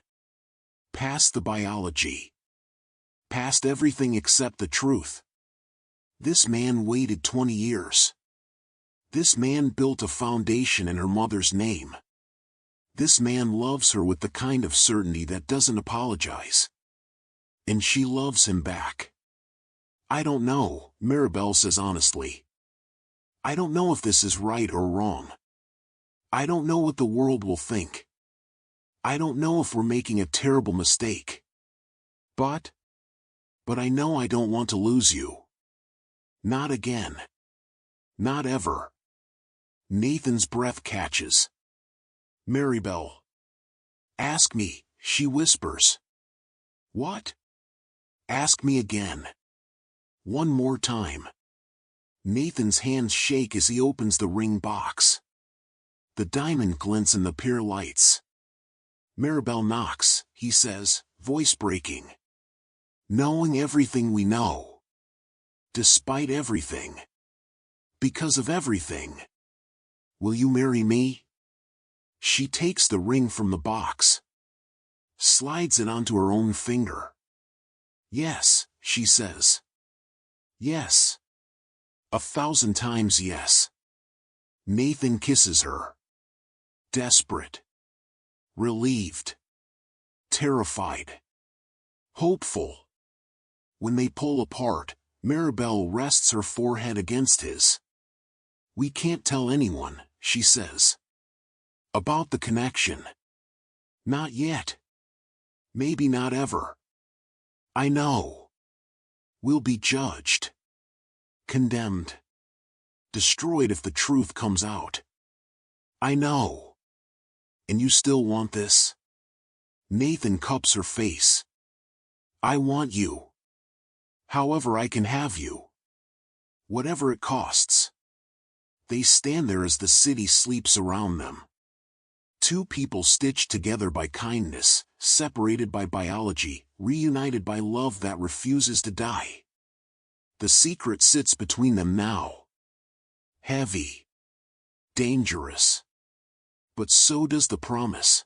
Past the biology. Past everything except the truth. This man waited 20 years. This man built a foundation in her mother's name. This man loves her with the kind of certainty that doesn't apologize. And she loves him back. I don't know, Maribel says honestly. I don't know if this is right or wrong. I don't know what the world will think. I don't know if we're making a terrible mistake. But I know I don't want to lose you. Not again. Not ever. Nathan's breath catches. Maribel. Ask me, she whispers. What? Ask me again. One more time. Nathan's hands shake as he opens the ring box. The diamond glints in the pier lights. Maribel knocks, he says, voice breaking. Knowing everything we know. Despite everything. Because of everything. Will you marry me? She takes the ring from the box. Slides it onto her own finger. Yes, she says. Yes. 1,000 times yes. Nathan kisses her. Desperate. Relieved. Terrified. Hopeful. When they pull apart, Maribel rests her forehead against his. We can't tell anyone, she says. About the connection. Not yet. Maybe not ever. I know. We'll be judged. Condemned. Destroyed if the truth comes out. I know. And you still want this? Nathan cups her face. I want you. However I can have you. Whatever it costs. They stand there as the city sleeps around them. Two people stitched together by kindness, separated by biology, reunited by love that refuses to die. The secret sits between them now. Heavy. Dangerous. But so does the promise.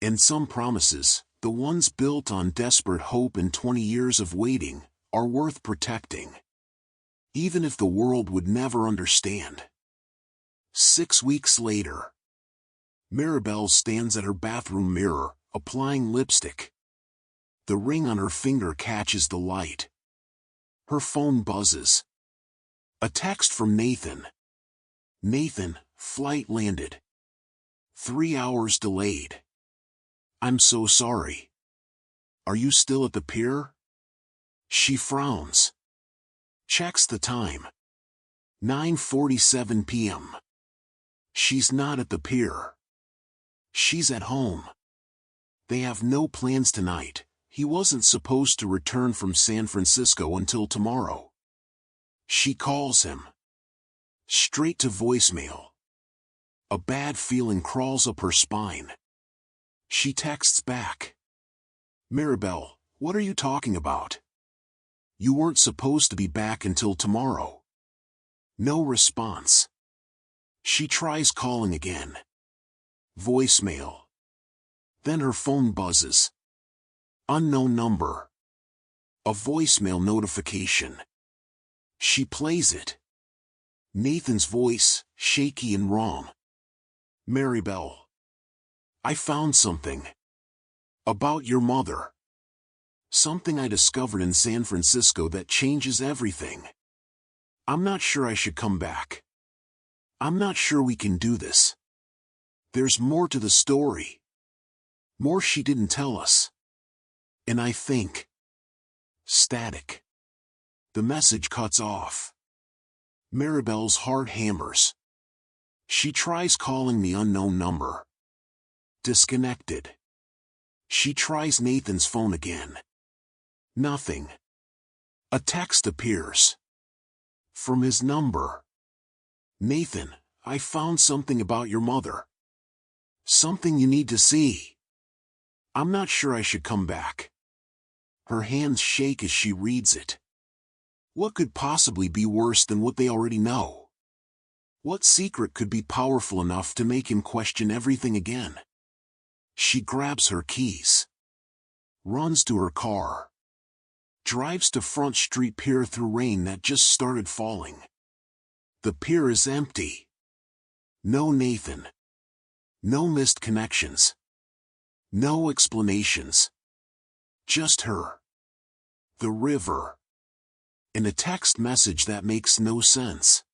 And some promises, the ones built on desperate hope and 20 years of waiting, are worth protecting. Even if the world would never understand. 6 weeks later. Maribel stands at her bathroom mirror, applying lipstick. The ring on her finger catches the light. Her phone buzzes. A text from Nathan. Nathan, flight landed. 3 hours delayed. I'm so sorry. Are you still at the pier? She frowns. Checks the time. 9:47 p.m. She's not at the pier. She's at home. They have no plans tonight. He wasn't supposed to return from San Francisco until tomorrow. She calls him. Straight to voicemail. A bad feeling crawls up her spine. She texts back. Maribel, what are you talking about? You weren't supposed to be back until tomorrow. No response. She tries calling again. Voicemail. Then her phone buzzes. Unknown number. A voicemail notification. She plays it. Nathan's voice, shaky and wrong. Maribel. I found something. About your mother. Something I discovered in San Francisco that changes everything. I'm not sure I should come back. I'm not sure we can do this. There's more to the story. More she didn't tell us. And I think. Static. The message cuts off. Maribel's heart hammers. She tries calling the unknown number. Disconnected. She tries Nathan's phone again. Nothing. A text appears. From his number. Nathan, I found something about your mother. Something you need to see. I'm not sure I should come back. Her hands shake as she reads it. What could possibly be worse than what they already know? What secret could be powerful enough to make him question everything again? She grabs her keys. Runs to her car. Drives to Front Street Pier through rain that just started falling. The pier is empty. No Nathan. No missed connections. No explanations. Just her. The river. And a text message that makes no sense.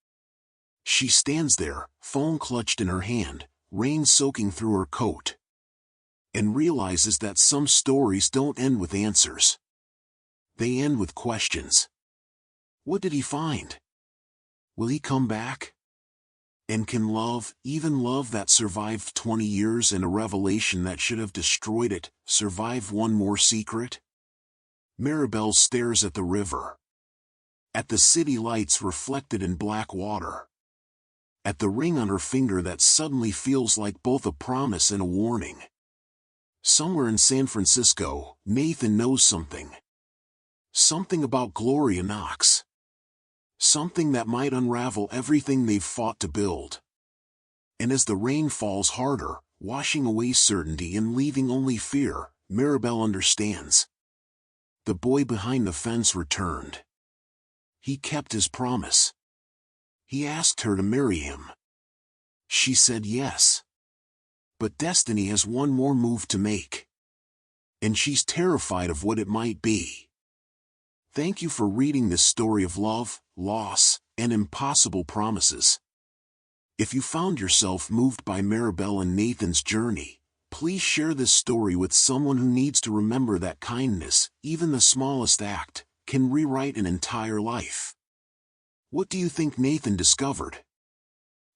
She stands there, phone clutched in her hand, rain soaking through her coat. And realizes that some stories don't end with answers. They end with questions. What did he find? Will he come back? And can love, even love that survived 20 years and a revelation that should have destroyed it, survive one more secret? Maribel stares at the river. At the city lights reflected in black water. At the ring on her finger that suddenly feels like both a promise and a warning. Somewhere in San Francisco, Nathan knows something. Something about Gloria Knox. Something that might unravel everything they've fought to build. And as the rain falls harder, washing away certainty and leaving only fear, Maribel understands. The boy behind the fence returned. He kept his promise. He asked her to marry him. She said yes. But destiny has one more move to make. And she's terrified of what it might be. Thank you for reading this story of love, loss, and impossible promises. If you found yourself moved by Maribel and Nathan's journey, please share this story with someone who needs to remember that kindness, even the smallest act, can rewrite an entire life. What do you think Nathan discovered?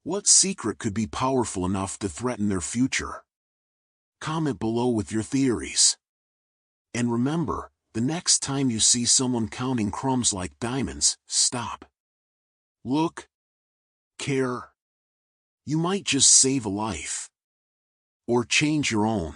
What secret could be powerful enough to threaten their future? Comment below with your theories. And remember, the next time you see someone counting crumbs like diamonds, stop. Look. Care. You might just save a life. Or change your own.